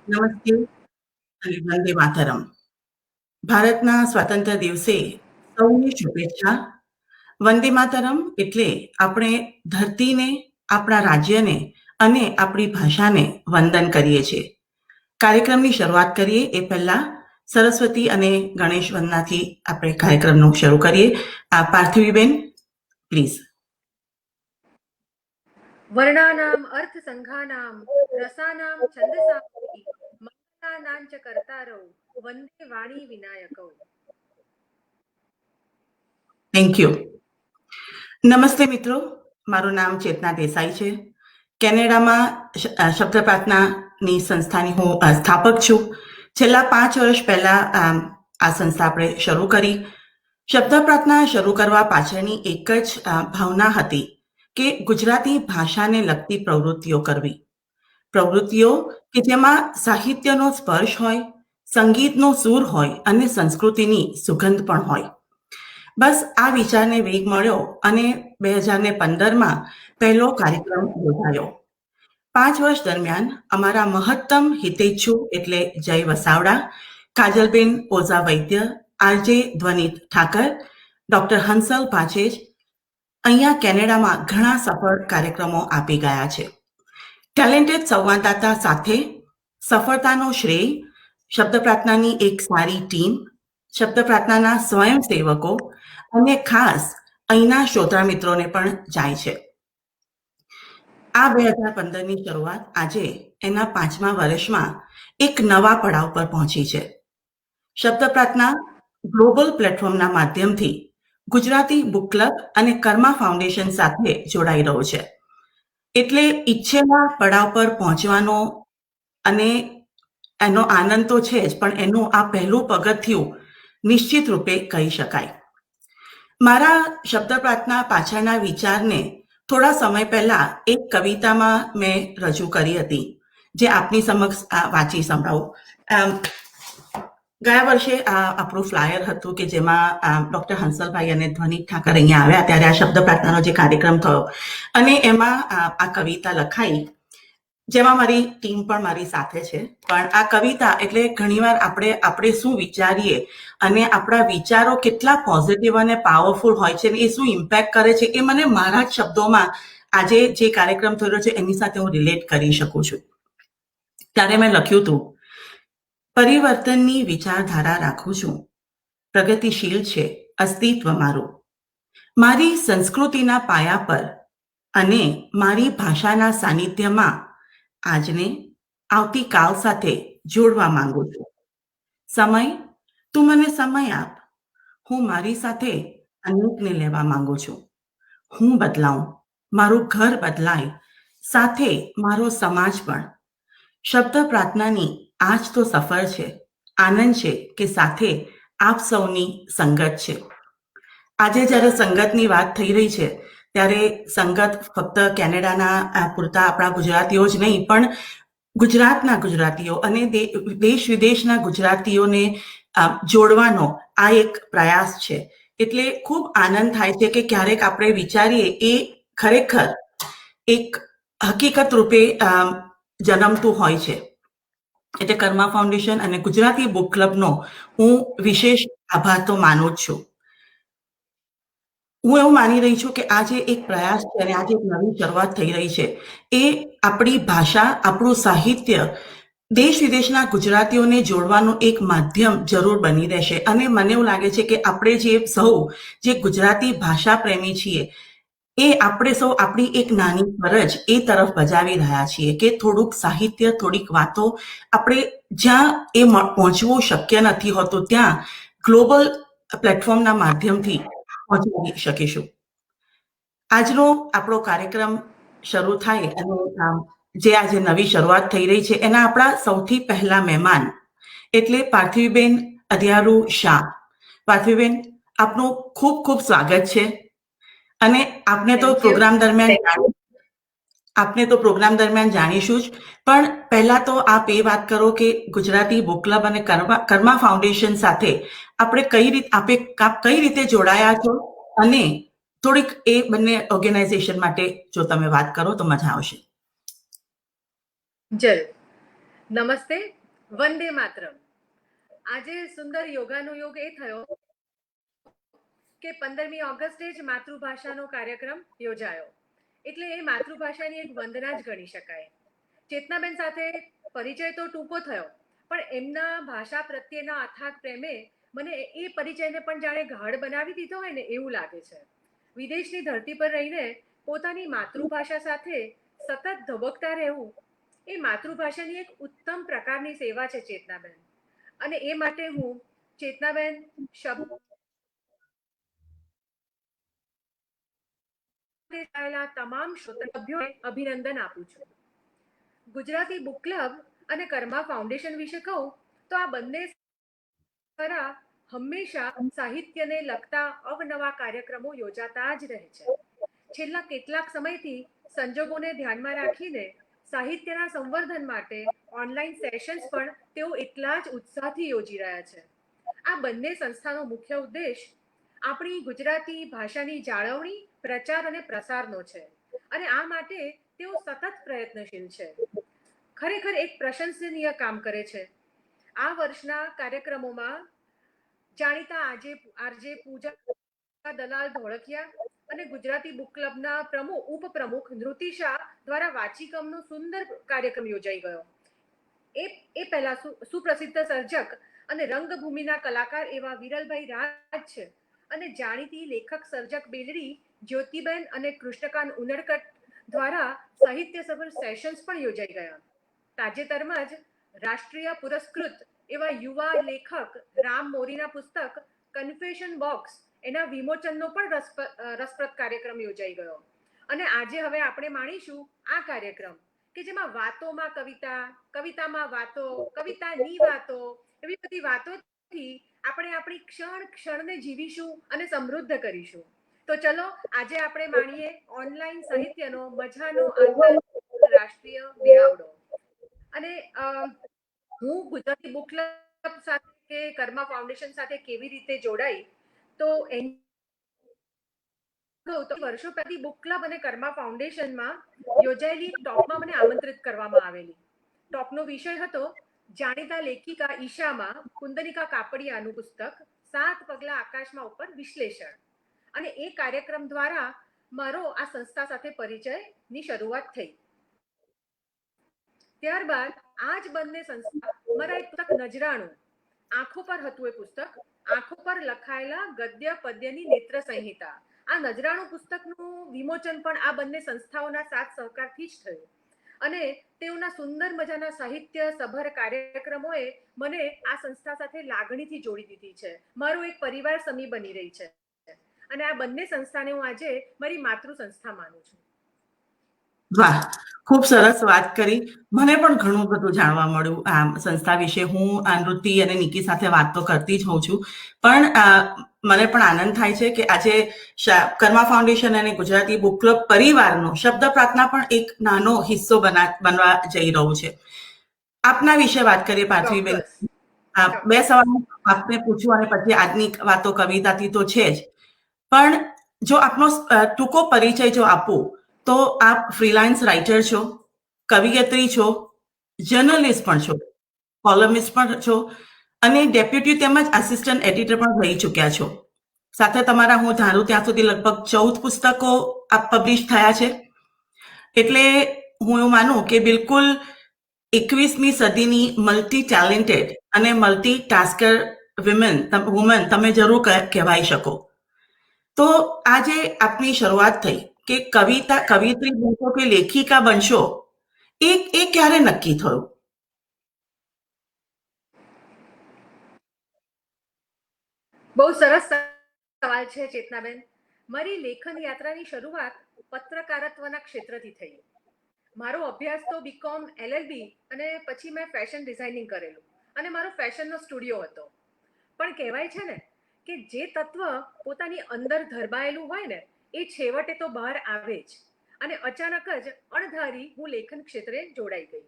નમસ્તે અને વંદે માતરમ. ભારતના સ્વાતંત્ર્ય દિવસે સૌને શુભેચ્છા. વંદે માતરમ એટલે આપણે ધરતીને, આપણા રાજ્યને અને આપણી ભાષાને વંદન કરીએ છીએ. કાર્યક્રમની શરૂઆત કરીએ એ પહેલા સરસ્વતી અને ગણેશ વંદનાથી આપણે કાર્યક્રમનું શરૂ કરીએ. પાર્થિવીબેન, પ્લીઝ. વર્ણાનામ અર્થસંઘાનામ રસાનામ છંદસામપી મંગલાનાં ચ કર્તારૌ વંદે વાણી વિનાયકૌ. Thank you. નમસ્તે મિત્રો, મારું નામ ચેતના દેસાઈ છે. કેનેડામાં શબ્દ પ્રાર્થનાની સંસ્થાની હું સ્થાપક છું. છેલ્લા 5 વર્ષ પહેલા આ સંસ્થા આપણે શરૂ કરી. શબ્દ પ્રાર્થના શરૂ કરવા પાછળની એક જ ભાવના હતી કે ગુજરાતી ભાષાને લગતી પ્રવૃત્તિઓ કરવી. પ્રવૃત્તિઓ કે જેમાં સાહિત્યનો સ્પર્શ હોય, સંગીતનો સૂર હોય અને સંસ્કૃતિની સુગંધ પણ હોય. બસ આ વિચારને વેગ મળ્યો અને 2015માં પહેલો કાર્યક્રમ યોજાયો. 5 વર્ષ દરમિયાન અમારા મહત્તમ હિતેચ્છુ એટલે જય વસાવડા, કાજલબેન ઓઝા વૈદ્ય, આરજે ધ્વનિત ઠાકર, ડોક્ટર હંસલ પાછેજ અહીંયા કેનેડામાં ઘણા સફળ કાર્યક્રમો આપી ગયા છે. ટેલેન્ટેડ સંવાદદાતા સાથે સફળતાનો શ્રેય શબ્દ પ્રાર્થનાની એક સારી ટીમ, શબ્દ પ્રાર્થનાના સ્વયંસેવકો અને ખાસ અહીંના શ્રોતા મિત્રોને પણ જાય છે. આ 2015ની શરૂઆત આજે એના 5મા વર્ષમાં એક નવા પડાવ પર પહોંચી છે. શબ્દ પ્રાર્થના ગ્લોબલ પ્લેટફોર્મના માધ્યમથી ગુજરાતી બુક ક્લબ અને કર્મા ફાઉન્ડેશન સાથે જોડાઈ રહ્યો છે. એટલે ઈચ્છેલા પડાવ પર પહોંચવાનો અને એનો આનંદ તો છે જ, પણ એનું આ પહેલું પગથિયું નિશ્ચિત રૂપે કહી શકાય. મારા શબ્દ પ્રાર્થના પાછળના વિચારને થોડા સમય પહેલા એક કવિતામાં મેં રજૂ કરી હતી, જે આપની સમક્ષ વાંચી સંભળાવું. ગયા વર્ષે આપણું ફ્લાયર હતું કે જેમાં ડોક્ટર હંસલભાઈ અને ધ્વનિત ઠાકર અહીંયા આવ્યા ત્યારે આ શબ્દ પ્રાર્થનાનો જે કાર્યક્રમ થયો અને એમાં આ કવિતા લખાઈ, જેમાં મારી ટીમ પણ મારી સાથે છે. પણ આ કવિતા એટલે ઘણીવાર આપણે શું વિચારીએ અને આપણા વિચારો કેટલા પોઝિટિવ અને પાવરફુલ હોય છે અને એ શું ઇમ્પેક્ટ કરે છે એ મને મારા જ શબ્દોમાં આજે જે કાર્યક્રમ થયો છે એની સાથે હું રિલેટ કરી શકું છું. ત્યારે મેં લખ્યું હતું, પરિવર્તનની વિચારધારા રાખું છું, પ્રગતિશીલ છે અસ્તિત્વ મારું. મારી સંસ્કૃતિના પાયા પર અને મારી ભાષાના સાનિધ્યમાં આજને આવતીકાલ સાથે જોડવા માંગુ છું. સમય, તું મને સમય આપ, હું મારી સાથે અનેકને લેવા માંગુ છું. હું બદલાઉં, મારું ઘર બદલાય, સાથે મારો સમાજ પણ. શબ્દ પ્રાર્થનાની આ જ તો સફર છે, આનંદ છે કે સાથે આપ સૌની સંગત છે. આજે જ્યારે સંગતની વાત થઈ રહી છે ત્યારે સંગત ફક્ત કેનેડાના પૂરતા આપણા ગુજરાતીઓ જ નહીં, પણ ગુજરાતના ગુજરાતીઓ અને દેશ વિદેશના ગુજરાતીઓને જોડવાનો આ એક પ્રયાસ છે. એટલે ખૂબ આનંદ થાય છે કે ક્યારેક આપણે વિચારીએ એ ખરેખર એક હકીકત રૂપે જન્મતું હોય છે. એટલે કર્મા ફાઉન્ડેશન અને ગુજરાતી બુક ક્લબનો હું વિશેષ આભાર તો માનું જ છું. હું એવું માની રહી છું કે આ જે એક પ્રયાસ છે અને આ જે એક નવી શરૂઆત થઈ રહી છે એ આપણી ભાષા, આપણું સાહિત્ય દેશ વિદેશના ગુજરાતીઓને જોડવાનું એક માધ્યમ જરૂર બની રહેશે. અને મને એવું લાગે છે કે આપણે જે સૌ જે ગુજરાતી ભાષા પ્રેમી છીએ એ આપણે સૌ આપણી એક નાની ફરજ એ તરફ બજાવી રહ્યા છીએ કે થોડુંક સાહિત્ય, થોડીક વાતો આપણે જ્યાં એ પહોંચવું શક્ય નથી હોતું ત્યાં ગ્લોબલ પ્લેટફોર્મના માધ્યમથી પહોંચી શકીશું. આજનો આપણો કાર્યક્રમ શરૂ થાય અને જે આજે નવી શરૂઆત થઈ રહી છે એના આપણા સૌથી પહેલા મહેમાન એટલે પાર્થિવીબેન અધિયારુ શાહ. પાર્થિવીબેન, આપનું ખૂબ ખૂબ સ્વાગત છે. અને આપને તો પ્રોગ્રામ દરમિયાન જાણીશું જ, પણ પહેલા તો આપ એ વાત કરો કે ગુજરાતી બુક ક્લબ અને કર્મા ફાઉન્ડેશન સાથે આપ કઈ રીતે જોડાયા છો અને થોડીક એ બંને ઓર્ગેનાઇઝેશન માટે જો તમે વાત કરો તો મજા આવશે. જરૂર. નમસ્તે, વંદે માતરમ. આજે સુંદર યોગાનો યોગ એ થયો કે 15મી ઓગસ્ટે જ માતૃભાષાનો કાર્યક્રમ યોજાયો. એટલે એ માતૃભાષાની એક વંદના જ ગણી શકાય. ચેતનાબેન સાથે પરિચય તો ટૂંકો થયો, પણ એમના ભાષા પ્રત્યેના અથાગ પ્રેમે મને એ પરિચયને પણ જાણે ગાઢ બનાવી દીધો હોય ને એવું લાગે છે. વિદેશની ધરતી પર રહીને પોતાની માતૃભાષા સાથે સતત ધબકતા રહેવું એ માતૃભાષાની એક ઉત્તમ પ્રકારની સેવા છે ચેતનાબેન. અને એ માટે હું ચેતનાબેન શબ્દ તમામ શ્રોતાભ્યોને અભિનંદન આપું છું. ગુજરાતી બુક ક્લબ અને કર્મા ફાઉન્ડેશન વિશે કહું તો આ બંને દ્વારા હંમેશા સાહિત્યને લગતા અવનવા કાર્યક્રમો યોજાતા જ રહે છે. છેલ્લા કેટલાક સમયથી સંજોગોને ધ્યાનમાં રાખીને સાહિત્યના સંવર્ધન માટે ઓનલાઈન સેશન્સ પણ તેઓ એટલા જ ઉત્સાહથી યોજી રહ્યા છે. આ બંને સંસ્થાનો મુખ્ય ઉદ્દેશ આપણી ગુજરાતી ભાષાની જાળવણી, પ્રચાર અને પ્રસારનો છે, અને આ માટે તેઓ સતત પ્રયત્નશીલ છે. ખરેખર એક પ્રશંસનીય કામ કરે છે. આ વર્ષના કાર્યક્રમોમાં જાણીતા આરજે પૂજા દલાલ ધોળકિયા અને ગુજરાતી બુક ક્લબના ઉપપ્રમુખ નૃતિ શાહ દ્વારા વાચિકમનો સુંદર કાર્યક્રમ યોજાઈ ગયો. એ પહેલા સુપ્રસિદ્ધ સર્જક અને રંગભૂમિના કલાકાર એવા વિરલભાઈ રાજ છે અને જાણીતી લેખક સર્જક બેલડી જ્યોતિબેન અને કૃષ્ણકાંત ઉનડકટ દ્વારા સાહિત્યસભર સેશન્સ પણ યોજાઈ ગયા. તાજેતરમાં જ રાષ્ટ્રીય પુરસ્કૃત એવા યુવા લેખક રામ મોરીના પુસ્તક કન્ફેશન બોક્સ એના વિમોચનનો પણ રસપ્રદ કાર્યક્રમ યોજાઈ ગયો. અને આજે હવે આપણે માણીશું આ કાર્યક્રમ કે જેમાં વાતોમાં કવિતા, કવિતામાં વાતો, કવિતાની વાતો, એવી બધી વાતોથી આપણે આપણી ક્ષણને જીવીશું અને સમૃદ્ધ કરીશું. તો ચલો આજે આપણે માણીએ ઓનલાઈન સાહિત્યનો મજાનો આંતરરાષ્ટ્રીય મેળાવડો. અને હું ગુજરાતી બુક ક્લબ સાથે કે કર્મા ફાઉન્ડેશન સાથે કેવી રીતે જોડાઈ તો વર્ષો પહેલી બુક ક્લબ અને કર્મા ફાઉન્ડેશનમાં યોજાયેલી ટોકમાં મને આમંત્રિત કરવામાં આવેલી. ટોકનો વિષય હતો જાણીતા લેખિકા ઈશામાં કુંદનિકા કાપડિયાનું પુસ્તક 7 પગલા આકાશમાં ઉપર વિશ્લેષણ. અને એ કાર્યક્રમ દ્વારા મારો આ સંસ્થા સાથે પરિચયની શરૂઆત થઈ. ત્યારબાદ આ જ બંને સંસ્થા મારા એક પુસ્તક નજરાણું, આંખો પર હતું એ પુસ્તક, આંખો પર લખાયેલા ગદ્ય પદ્યની નેત્ર સંહિતા. આ નજરાણું પુસ્તકનું વિમોચન પણ આ બંને સંસ્થાઓના સાથ સહકારથી જ થયું. અને તેઓના સુંદર મજાના સાહિત્ય સભર કાર્યક્રમોએ મને આ સંસ્થા સાથે લાગણીથી જોડી દીધી છે. મારું એક પરિવાર સમી બની રહી છે. અને આ બંને સંસ્થાને હું આજે મારી માતૃ સંસ્થા માનું છું. વાહ, ખૂબ સરસ વાત કરી. મને પણ ઘણું બધું જાણવા મળ્યું આ સંસ્થા વિશે. હું નૃતિ અને નિકી સાથે વાત તો કરતી જ હોઉં છું, પણ મને પણ આનંદ થાય છે કે આજે કર્મા ફાઉન્ડેશન અને ગુજરાતી બુક ક્લબ પરિવારનો શબ્દ પ્રાર્થના પણ એક નાનો હિસ્સો બનવા જઈ રહ્યું છે. આપના વિશે વાત કરીએ પાર્થવીબેન. બે સવાલ આપને પૂછું અને પછી આજની વાતો કવિતાથી તો છે જ, પણ જો આપનો ટૂંકો પરિચય જો આપો તો આપ ફ્રીલાન્સ રાઇટર છો, કવિયત્રી છો, જર્નલિસ્ટ પણ છો, કોલમિસ્ટ પણ છો અને ડેપ્યુટી તેમજ આસિસ્ટન્ટ એડિટર પણ રહી ચૂક્યા છો. સાથે તમારા હું ધારું ત્યાં સુધી લગભગ 14 પુસ્તકો આપ પબ્લિશ થયા છે. એટલે હું એવું માનું કે બિલકુલ 21મી સદીની મલ્ટી ટેલેન્ટેડ અને મલ્ટી ટાસ્કર વુમન તમે જરૂર કહેવાઈ શકો. તો આજે આપની શરૂઆત થઈ કે કવિયત્રી બનશો કે લેખિકા બનશો, એ ક્યારે નક્કી થયું? બહુ સરસ સવાલ છે ચેતનાબેન. મારી લેખન યાત્રાની શરૂઆત પત્રકારત્વના ક્ષેત્રથી થઈ. મારો અભ્યાસ તો બીકોમ LLB અને પછી મેં ફેશન ડિઝાઇનિંગ કરેલું અને મારો ફેશનનો સ્ટુડિયો હતો. પણ કહેવાય છે ને કે જે તત્વ પોતાની અંદર ધરબાયેલું હોય ને એ છેવટે તો બહાર આવે જ. અને અચાનક જ અણધારી હું લેખન ક્ષેત્રે જોડાઈ ગઈ.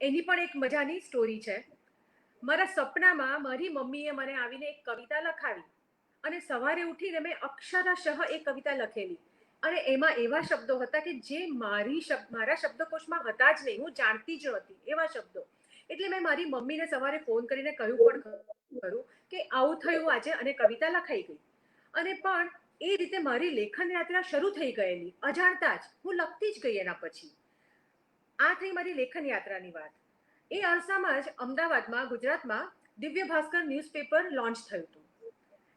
એની પણ એક મજાની સ્ટોરી છે. મારા સપનામાં મારી મમ્મીએ મને આવીને એક કવિતા લખાવી અને સવારે ઉઠીને મેં અક્ષરશઃ એ કવિતા લખેલી. અને એમાં એવા શબ્દો હતા કે જે મારા શબ્દકોશમાં હતા જ નહીં, હું જાણતી જ નહોતી એવા શબ્દો એટલે મેં મારી મમ્મીને સવારે ફોન કરીને કહ્યું પણ ખરું કે આવું થયું આજે અને કવિતા લખાઈ ગઈ. અને પણ એ રીતે મારી લેખન યાત્રા શરૂ થઈ ગયેલી. અજાણતા જ હું લખતી જ ગઈ એના પછી. આ થઈ મારી લેખન યાત્રાની વાત. એ અરસામાં જ અમદાવાદમાં, ગુજરાતમાં દિવ્ય ભાસ્કર ન્યૂઝપેપર લોન્ચ થયું હતું.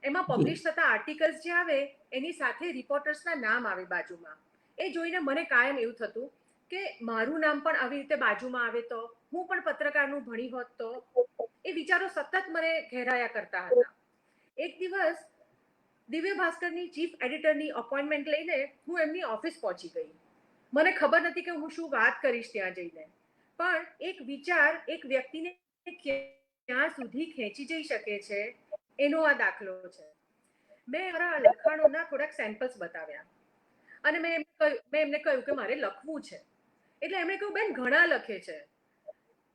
એમાં પબ્લિશ થતા આર્ટિકલ્સ જે આવે એની સાથે રિપોર્ટર્સના નામ આવે બાજુમાં. એ જોઈને મને કાયમ એવું થતું કે મારું નામ પણ આવી રીતે બાજુમાં આવે તો, હું પણ પત્રકારનું ભણી હોત તો. એ વિચારો સતત મને ઘેરાયા કરતા હતા. એક દિવસ દિવ્ય ભાસ્કરની ચીફ એડિટરની અપોઇન્ટમેન્ટ લઈને હું એમની ઓફિસ પહોંચી ગઈ. મને ખબર નથી કે હું શું વાત કરીશ ત્યાં જઈને, પણ એક વિચાર એક વ્યક્તિને ક્યાં સુધી ખેંચી જઈ શકે છે એનો આ દાખલો છે. મેં મારા લખાણોના થોડાક સેમ્પલ્સ બતાવ્યા અને મેં એમને કહ્યું કે મારે લખવું છે. એટલે એમણે કહ્યું, બેન ઘણા લખે છે,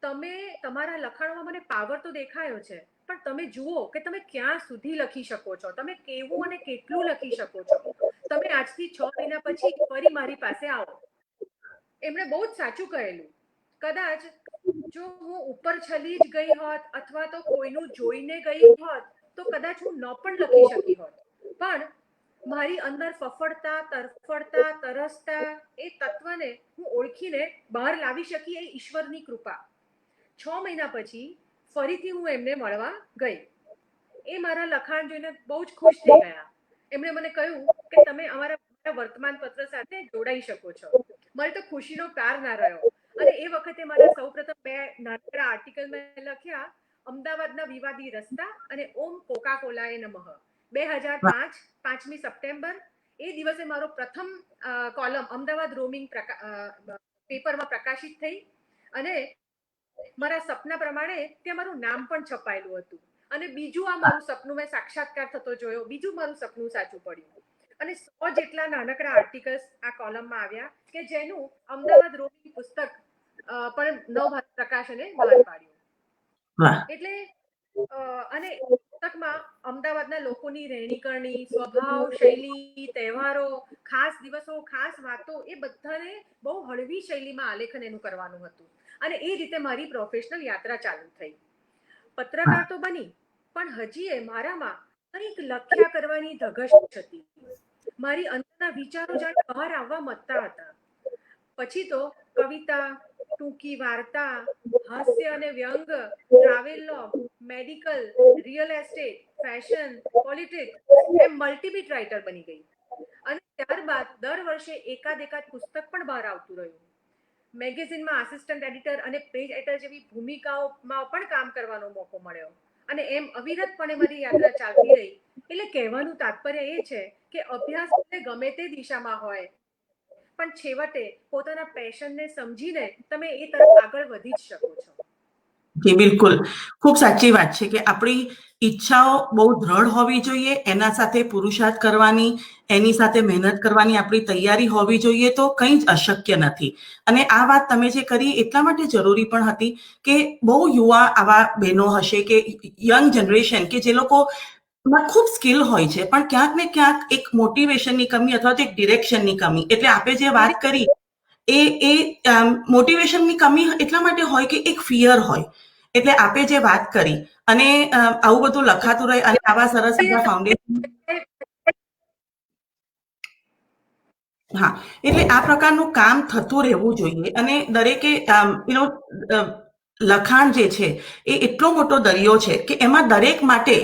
તમે તમારા લખાણોમાં મને પાવર તો દેખાયો છે, પણ તમે જુઓ કે તમે ક્યાં સુધી લખી શકો છો, તમે કેવું અને કેટલું લખી શકો છો. તમે આજથી 6 મહિના પછી ફરી મારી પાસે આવો. એમણે બહુ જ સાચું કહેલું. કદાચ જો હું ઉપર છલી જ ગઈ હોત અથવા તો કોઈનું જોઈને ગઈ હોત તો કદાચ હું ન પણ લખી શકી હોત. પણ મારી અંદર ફફડતા, તરફડતા, તરસતા એ તત્વને હું ઓળખીને બહાર લાવી શકી, એ ઈશ્વરની કૃપા. 6 મહિના પછી ફરીથી હું એમને મળવા ગઈ. એ મારા લખાણ જોઈને બહુ જ ખુશ થઈ ગયા. એમણે મને કહ્યું કે તમે અમારા વર્તમાન પત્ર સાથે જોડાઈ શકો છો. મારે તો ખુશીનો પાર ના રહ્યો. અને એ વખતે મારા સૌપ્રથમ 2 નાનકડા આર્ટિકલ મેં લખ્યા, અમદાવાદના વિવાદી રસ્તા અને ઓમ કોકા કોલાએ નમઃ. 2005 5મી સપ્ટેમ્બર. એ દિવસે મારો પ્રથમ કોલમ અમદાવાદ રોમિંગ પેપરમાં પ્રકાશિત થઈ અને મારા સપના પ્રમાણે ત્યાં મારું નામ પણ છપાયેલું હતું. અને બીજું આ મારું સપનું મેં સાક્ષાત્કાર થતો જોયો. બીજું મારું સપનું સાચું પડ્યું. અને 100 જેટલા નાનકડા આર્ટિકલ્સ આ કોલમમાં આવ્યા કે જેનું અમદાવાદ રોમિંગ પુસ્તક પણ નવભારત પ્રકાશને બહાર પાડ્યું. એટલે અને પુસ્તકમાં અમદાવાદના લોકોની રહેણીકરણી, સ્વભાવ, શૈલી, તહેવારો, ખાસ દિવસો, ખાસ વાતો, એ બધાને બહુ હળવી શૈલીમાં આલેખન એનું કરવાનું હતું. અને એ રીતે મારી પ્રોફેશનલ યાત્રા ચાલુ થઈ. પત્રકાર તો બની, પણ હજી મારામાં કંઈક લખ્યા કરવાની ધગશ હતી. મારી અંદરના વિચારો જાણે બહાર આવવા મથતા હતા. પછી તો કવિતા, ટૂંકી વાર્તા, હાસ્ય અને વ્યંગ, travelogue, medical, real estate, fashion, politics એમ મલ્ટીબીટ રાઇટર બની ગઈ. અને ત્યારબાદ દર વર્ષે એકાદ પુસ્તક પણ બહાર આવતું રહ્યું. મેગેઝિનમાં આસિસ્ટન્ટ એડિટર અને પેજ એડિટર જેવી ભૂમિકાઓમાં પણ કામ કરવાનો મોકો મળ્યો. અને એમ અવિરતપણે મારી યાત્રા ચાલતી રહી. એટલે કહેવાનું તાત્પર્ય એ છે કે અભ્યાસ ગમે તે દિશામાં હોય, પણ છેવટે પોતાના પેશનને સમજીને તમે એ તરફ આગળ વધી જ શકો છો. જી બિલકુલ, ખૂબ સાચી વાત છે કે આપણી ઈચ્છાઓ બહુ દ્રઢ હોવી જોઈએ, એના સાથે પુરુષાર્થ કરવાની, એની સાથે મહેનત કરવાની આપણી તૈયારી હોવી જોઈએ, તો કંઈ જ અશક્ય નથી. અને આ વાત તમે જે કરી એટલા માટે જરૂરી પણ હતી કે બહુ યુવા આવા બહેનો હશે કે યંગ જનરેશન કે જે લોકો ખૂબ સ્કિલ હોય છે, પણ ક્યાંક ને ક્યાંક એક મોટિવેશનની કમી અથવા તો એક ડિરેક્શનની કમી. એટલે આપણે જે વાત કરી એ મોટિવેશનની કમી એટલા માટે હોય કે એક ફિયર હોય. એટલે આપે જે વાત કરી અને આવું બધું લખાતું રહે અને આવા સરસ ફાઉન્ડેશન. હા, એટલે આ પ્રકારનું કામ થતું રહેવું જોઈએ. અને દરેકે લખાણ જે છે એ એટલો મોટો દરિયો છે કે એમાં દરેક માટે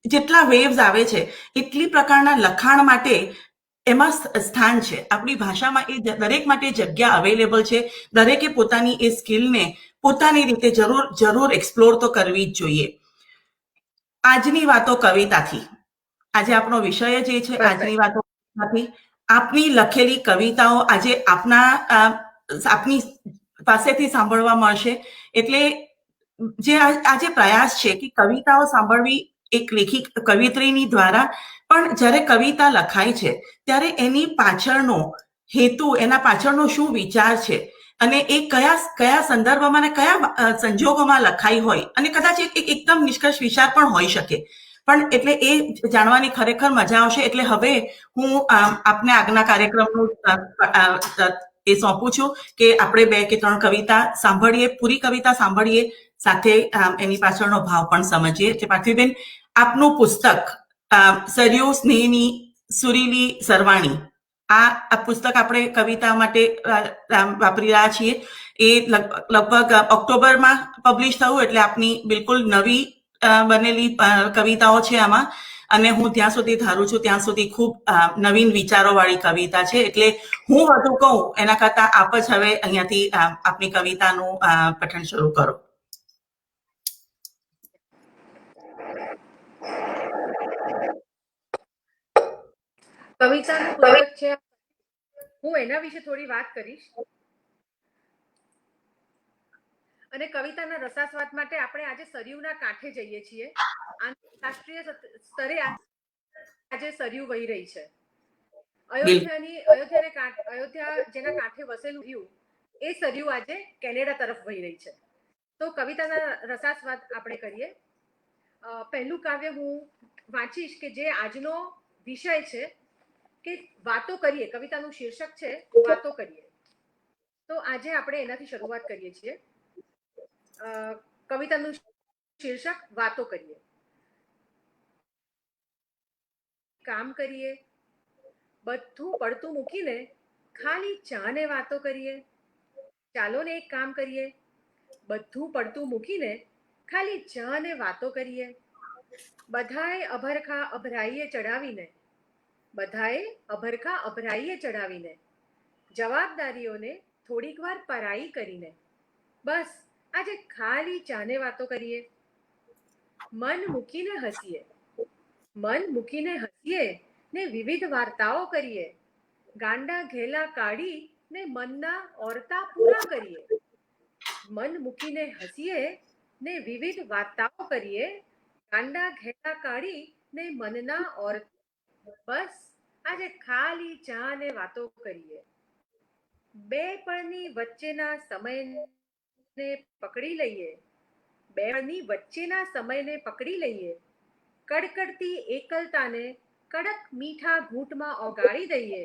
જેટલા વેવ્સ આવે છે એટલી પ્રકારના લખાણ માટે એમાં સ્થાન છે. આપણી ભાષામાં એ દરેક માટે જગ્યા અવેલેબલ છે. દરેકે પોતાની એ સ્કિલને પોતાની રીતે જરૂર એક્સપ્લોર તો કરવી જ જોઈએ. આજની વાતો કવિતાથી, આજે આપણો વિષય જે છે આજની વાતો કવિતાથી. આપની લખેલી કવિતાઓ આજે આપની પાસેથી સાંભળવા મળશે. એટલે જે આજે પ્રયાસ છે કે કવિતાઓ સાંભળવી એક લેખિક કવિત્રીની દ્વારા, પણ જ્યારે કવિતા લખાય છે ત્યારે એની પાછળનો હેતુ, એના પાછળનો શું વિચાર છે અને એ કયા સંદર્ભમાં અને કયા સંજોગોમાં લખાઈ હોય, અને કદાચ એકદમ નિષ્કર્ષ વિચાર પણ હોઈ શકે. પણ એટલે એ જાણવાની ખરેખર મજા આવશે. એટલે હવે હું આપને આગળના કાર્યક્રમનું એ સોંપું છું કે આપણે 2 કે 3 કવિતા સાંભળીએ, પૂરી કવિતા સાંભળીએ, સાથે એની પાછળનો ભાવ પણ સમજીએ. એટલે પાર્થિવબેન, આપનું પુસ્તક સરયુ સ્નેહની સુરીલી સરવાણી, આ પુસ્તક આપણે કવિતા માટે વાપરી રહ્યા છીએ. એ લગભગ ઓક્ટોબરમાં પબ્લિશ થયું, એટલે આપની બિલકુલ નવી બનેલી કવિતાઓ છે આમાં. અને હું ત્યાં સુધી ધારું છું ત્યાં સુધી ખૂબ નવીન વિચારોવાળી કવિતા છે. એટલે હું વધુ કહું એના કરતા આપ જ હવે અહીંયાથી આપની કવિતાનું પઠન શરૂ કરો. કવિતાનું પુસ્તક છે, હું એના વિશે થોડી વાત કરીશ. અને કવિતાના રસાસ્વાદ માટે આપણે આજે સરયુના કાંઠે જઈએ છીએ. આંતરરાષ્ટ્રીય સ્તરે આજે સરયુ વહી રહી છે. અયોધ્યા જેના કાંઠે વસેલું રહ્યું, એ સરયુ આજે કેનેડા તરફ વહી રહી છે. તો કવિતાના રસાસ્વાદ આપણે કરીએ. પહેલું કાવ્ય હું વાંચીશ કે જે આજનો વિષય છે કે વાતો કરીએ. કવિતાનું શીર્ષક છે વાતો કરીએ. તો આજે આપણે એનાથી શરૂઆત કરીએ છીએ. કવિતાનું શીર્ષક વાતો કરીએ. કામ કરીએ, બધું પડતું મૂકીને ખાલી ચાને વાતો કરીએ. ચાલો ને એક કામ કરીએ, બધું પડતું મૂકીને ખાલી ચાને વાતો કરીએ. બધાએ અભરખા અભરાઈએ ચડાવીને, જવાબદારીઓને થોડીક વાર પરાઈ કરીને, બસ આજે ખાલી ચાને વાતો કરીએ. મન મૂકીને હસીએ ને વિવિધ વાર્તાઓ કરીએ. ગાંડા ઘેલા કાઢી ને મનના ઓરતા પૂરા કરીએ. મન મૂકીને હસીએ ને વિવિધ વાર્તાઓ કરીએ. ગાંડા ઘેલા કાઢી ને મનના બસ આજે ખાલી ચા ને વાતો કરીએ. બે પળની વચ્ચેના સમયને પકડી લઈએ. કડકડતી એકલતાને કડક મીઠા ઘૂંટમાં ઓગાળી દઈએ.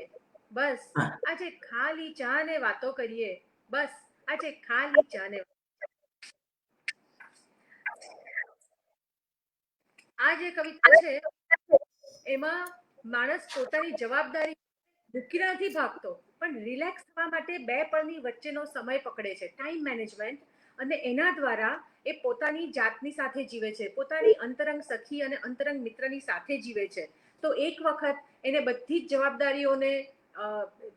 બસ આજે ખાલી ચા ને વાતો કરીએ. બસ આજે ખાલી ચા ને. આ જે કવિતા છે એમાં માણસ પોતાની જવાબદારી મૂકી નથી ભાગતો, પણ રિલેક્સ થવા માટે બે પળની વચ્ચેનો સમય પકડે છે, ટાઈમ મેનેજમેન્ટ. અને એના દ્વારા એ પોતાની જાતની સાથે જીવે છે, પોતાની અંતરંગ સખી અને અંતરંગ મિત્રની સાથે જીવે છે. તો એક વખત એને બધી જ જવાબદારીઓને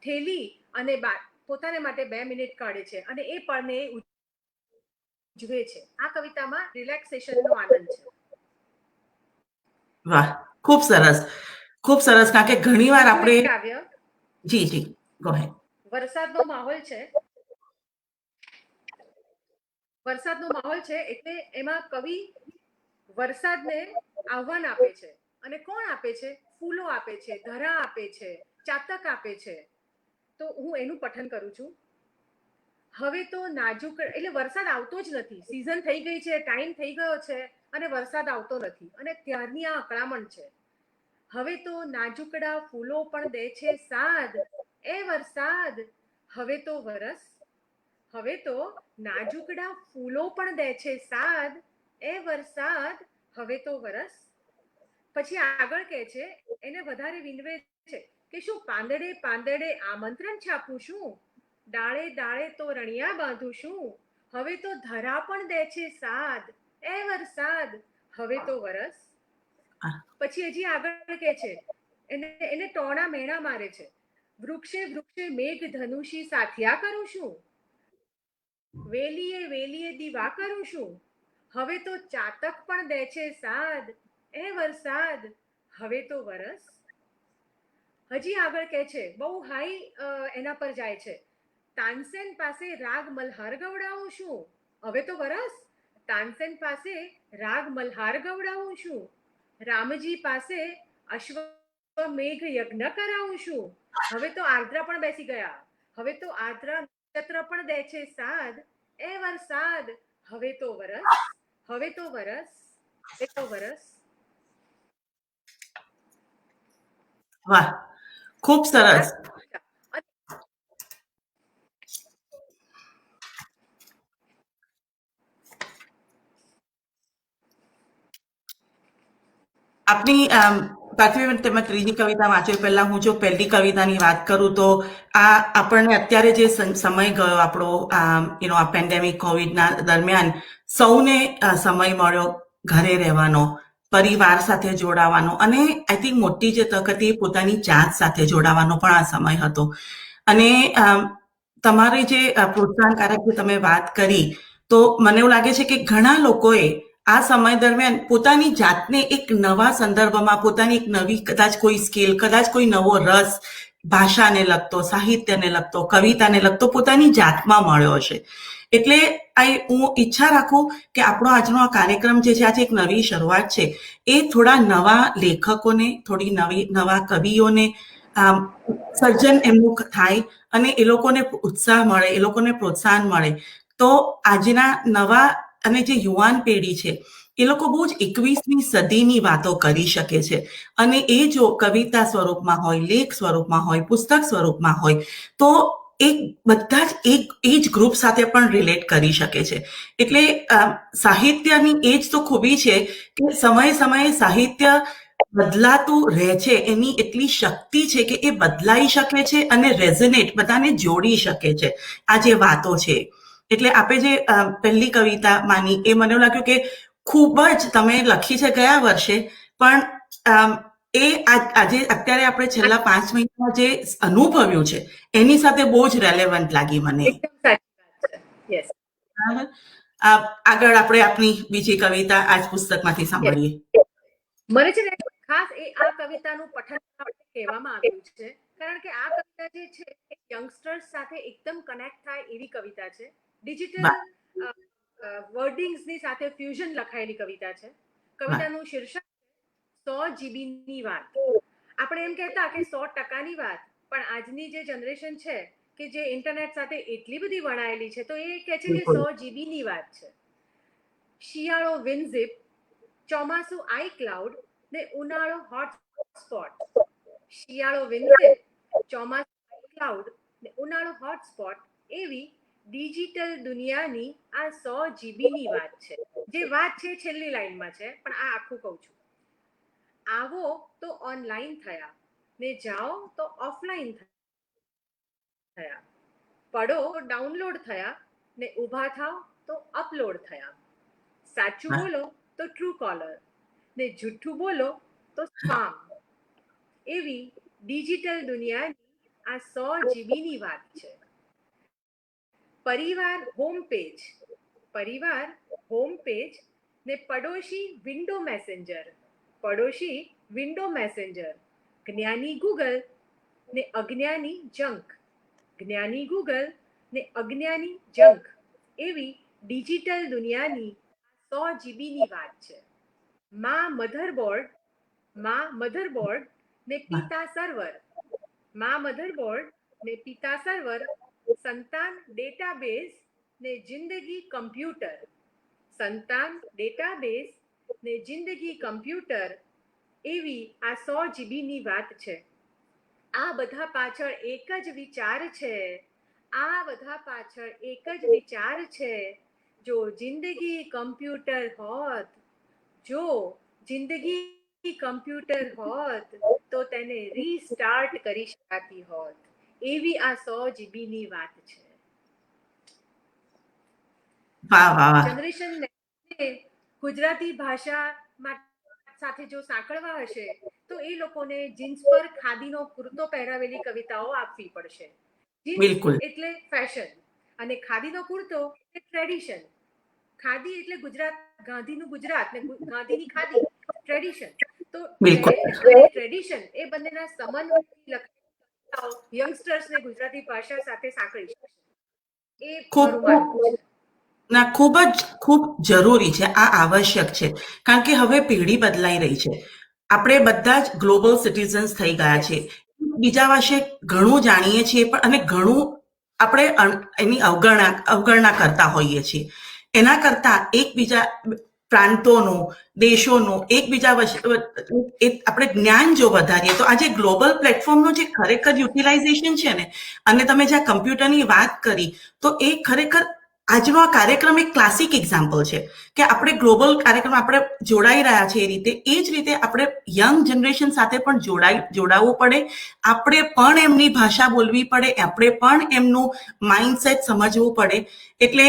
ઠેલી અને પોતાને માટે 2 મિનિટ કાઢે છે અને એ પળને ઉજવે છે. આ કવિતામાં રિલેક્સેશનનો આનંદ છે. વાહ, ખૂબ સરસ, ખૂબ સરસ. કારણ કે ઘણીવાર આપણે કાવ્ય જી ગો હેડ. વરસાદનો માહોલ છે એટલે એમાં કવિ વરસાદને આહ્વાન આપે છે. અને કોણ આપે છે? ફૂલો આપે છે, ધરા આપે છે, ચાતક આપે છે. તો હું એનું પઠન કરું છું. હવે તો નાજુક, એટલે વરસાદ આવતો જ નથી, સીઝન થઈ ગઈ છે, ટાઈમ થઈ ગયો છે અને વરસાદ આવતો નથી. અને ત્યારની આ અકળામણ છે. હવે તો નાજુકડા ફૂલો પણ દે છે સાદ, એ વરસાદ હવે તો નાજુકડા ફૂલો પણ દે છે સાદ, એ વરસાદ હવે તો વરસ. પછી આગળ કહે છે, એને વધારે વિનવે છે કે શું પાંદડે પાંદડે આમંત્રણ છાપું છું, ડાળે ડાળે તો રણિયા બાંધું છું, હવે તો ધરા પણ દે છે સાદ, એ વરસાદ હવે તો વરસ. પછી હજી આગળ કહે છે, એને ટોણા મેણા મારે છે, વૃક્ષે વૃક્ષે મેઘ ધનુષી સાથિયા કરું છું, વેલીએ વેલીએ દીવા કરું છું, હવે તો ચાતક પણ દે છે સાદ, એ વરસાદ હવે તો વરસ. હજી આગળ કહે છે, બહુ હાઈ એના પર જાય છે, તાનસેન પાસે રાગ મલ્હાર ગવડાવું છું, હવે તો વરસ. તાનસેન પાસે રાગ મલ્હાર ગવડાવું છું, રામજી પાસે અશ્વમેઘ યજ્ઞ કરાવું છું, હવે તો આર્દ્રા પણ બેસી ગયા, હવે તો આર્દ્રા નક્ષત્ર પણ દે છે સાદ, એ વરસાદ હવે તો વરસ. વાહ, ખૂબ સરસ. આપની પાંચમી તેમજ ત્રીજી કવિતા વાંચો પહેલા હું જો પહેલી કવિતાની વાત કરું તો આ આપણને અત્યારે જે સમય ગયો આપણો આ પેન્ડેમિક કોવિડના દરમિયાન સૌને સમય મળ્યો ઘરે રહેવાનો, પરિવાર સાથે જોડાવાનો અને આઈ થિંક મોટી જે તક હતી પોતાની જાત સાથે જોડાવાનો પણ આ સમય હતો. અને તમારી જે પ્રોત્સાહનકારક જે તમે વાત કરી તો મને એવું લાગે છે કે ઘણા લોકોએ આ સમય દરમિયાન પોતાની જાતને એક નવા સંદર્ભમાં, પોતાની એક નવી કદાચ કોઈ સ્કિલ, કદાચ કોઈ નવો રસ, ભાષાને લગતો, સાહિત્યને લગતો, કવિતાને લગતો પોતાની જાતમાં મળ્યો હશે. એટલે હું ઈચ્છા રાખું કે આપણો આજનો આ કાર્યક્રમ જે છે, આજે એક નવી શરૂઆત છે, એ થોડા નવા લેખકોને, થોડી નવા કવિઓને સર્જન એમનું થાય અને એ લોકોને ઉત્સાહ મળે, એ લોકોને પ્રોત્સાહન મળે. તો આજના નવા અને જે યુવાન પેઢી છે એ લોકો બહુ જ 21મી સદીની વાતો કરી શકે છે. અને એ જો કવિતા સ્વરૂપમાં હોય, લેખ સ્વરૂપમાં હોય, પુસ્તક સ્વરૂપમાં હોય તો એક બધા જ એ જ ગ્રુપ સાથે પણ રિલેટ કરી શકે છે. એટલે સાહિત્યની એ જ તો ખૂબી છે કે સમયે સમયે સાહિત્ય બદલાતું રહે છે. એની એટલી શક્તિ છે કે એ બદલાઈ શકે છે અને રેઝોનેટ બધાને જોડી શકે છે આ જે વાતો છે. એટલે આપે જે પહેલી કવિતા માની એ મને લાગ્યું કે ખૂબ જ તમે લખી છે ગયા વર્ષે, પણ એ આજે અત્યારે આપણે છેલ્લા 5 મહિનામાં જે અનુભવ્યું છે એની સાથે બહુ જ રેલેવન્ટ લાગી મને. એકદમ સાચી વાત છે. યસ. આગળ આપણે આપની બીજી કવિતા આજ પુસ્તકમાંથી સાંભળીએ. મને છે ને ખાસ આ કવિતાનું પઠન કહેવામાં આવ્યું છે કારણ કે આ કવિતા જે છે એ યંગસ્ટર્સ સાથે એકદમ કનેક્ટ થાય એવી કવિતા છે. ડિજિટલ વર્ડિંગ્સની સાથે ફ્યુઝન લખાયેલી કવિતા છે. કવિતાનું શીર્ષક 100 જીબીની વાત. આપણે એમ કહેતા કે 100%ની વાત, પણ આજની જે જનરેશન છે કે જે ઇન્ટરનેટ સાથે એટલી બધી વણાયેલી છે તો એ કહે છે કે 100 જીબીની વાત છે. શિયાળો વિનઝિપ, ચોમાસું આઈ ક્લાઉડ ને ઉનાળો હોટસ્પોટ. શિયાળો વિનઝિપ, ચોમાસું આઈ ક્લાઉડ ને ઉનાળો હોટસ્પોટ એવી ડિજિટલ દુનિયાની આ 100 જીબીની વાત છે. જે વાત છે છેલ્લી લાઈનમાં છે, પણ આ આખું કહું છું. આવો તો ઓનલાઈન થયા ને જાઓ તો ઓફલાઈન થયા. પડો તો ડાઉનલોડ થયા ને ઊભા થાવ તો અપલોડ થયા. સાચું બોલો તો ટ્રુ કોલર ને જુઠ્ઠું બોલો તો સ્પામ. એવી ડિજિટલ દુનિયાની આ 100 જીબીની વાત છે. પરિવાર હોમ પેજ ને પડોશી વિન્ડો મેસેન્જર. પડોશી વિન્ડો મેસેન્જર. જ્ઞાની ગૂગલ ને અજ્ઞાની જંક. જ્ઞાની ગૂગલ ને અજ્ઞાની જંક એવી ડિજિટલ દુનિયાની 100 જીબીની વાત છે. માં મધરબોર્ડ ને પિતા સર્વર. માં મધરબોર્ડ ને પિતા સર્વર. સંતાન ડેટાબેઝ ને જિંદગી કમ્પ્યુટર. સંતાન ડેટાબેઝ ને જિંદગી કમ્પ્યુટર એવી આ 100 જીબીની વાત છે. આ બધા પાછળ એક જ વિચાર છે. આ બધા પાછળ એક જ વિચાર છે. જો જિંદગી કમ્પ્યુટર હોત, જો જિંદગી કમ્પ્યુટર હોત તો તેને રીસ્ટાર્ટ કરી શકાતી હોત. એવી આ 100 જીબીની વાત છે. જનરેશન ગુજરાતી ભાષા સાથે જો સાંકળવા હશે તો એ લોકોને જીન્સ પર ખાદીનો કુર્તો પહેરાવેલી કવિતાઓ આપવી પડશે. જીન્સ એટલે ફેશન અને ખાદીનો કુર્તો એટલે ટ્રેડિશન. ખાદી એટલે ગુજરાત, ગાંધીનું ગુજરાત ને ગાંધીની ખાદી ટ્રેડિશન. તો ટ્રેડિશન એ બંનેના સમન્વયથી લખાયેલી યંગસ્ટર્સને ગુજરાતી ભાષા સાથે સાંકળી શકશે. એ મારું માનવું છે. ના, ખૂબ જરૂરી છે, આ આવશ્યક છે, કારણ કે હવે પેઢી બદલાઈ રહી છે. આપણે બધા જ ગ્લોબલ સિટીઝન્સ થઈ ગયા છે. બીજા વિશે ઘણું જાણીએ છીએ પણ અને ઘણું આપણે એની અવગણના કરતા હોઈએ છીએ. એના કરતા એકબીજા પ્રાંતોનું, દેશોનું એકબીજા આપણે જ્ઞાન જો વધારીએ તો આજે ગ્લોબલ પ્લેટફોર્મનું જે ખરેખર યુટિલાઇઝેશન છે ને, અને તમે જ્યાં કમ્પ્યુટરની વાત કરી તો એ ખરેખર આજનો આ કાર્યક્રમ એક ક્લાસિક એક્ઝામ્પલ છે કે આપણે ગ્લોબલ કાર્યક્રમ આપણે જોડાઈ રહ્યા છે. એ જ રીતે આપણે યંગ જનરેશન સાથે પણ જોડાવવું પડે. આપણે પણ એમની ભાષા બોલવી પડે, આપણે પણ એમનું માઇન્ડસેટ સમજવું પડે. એટલે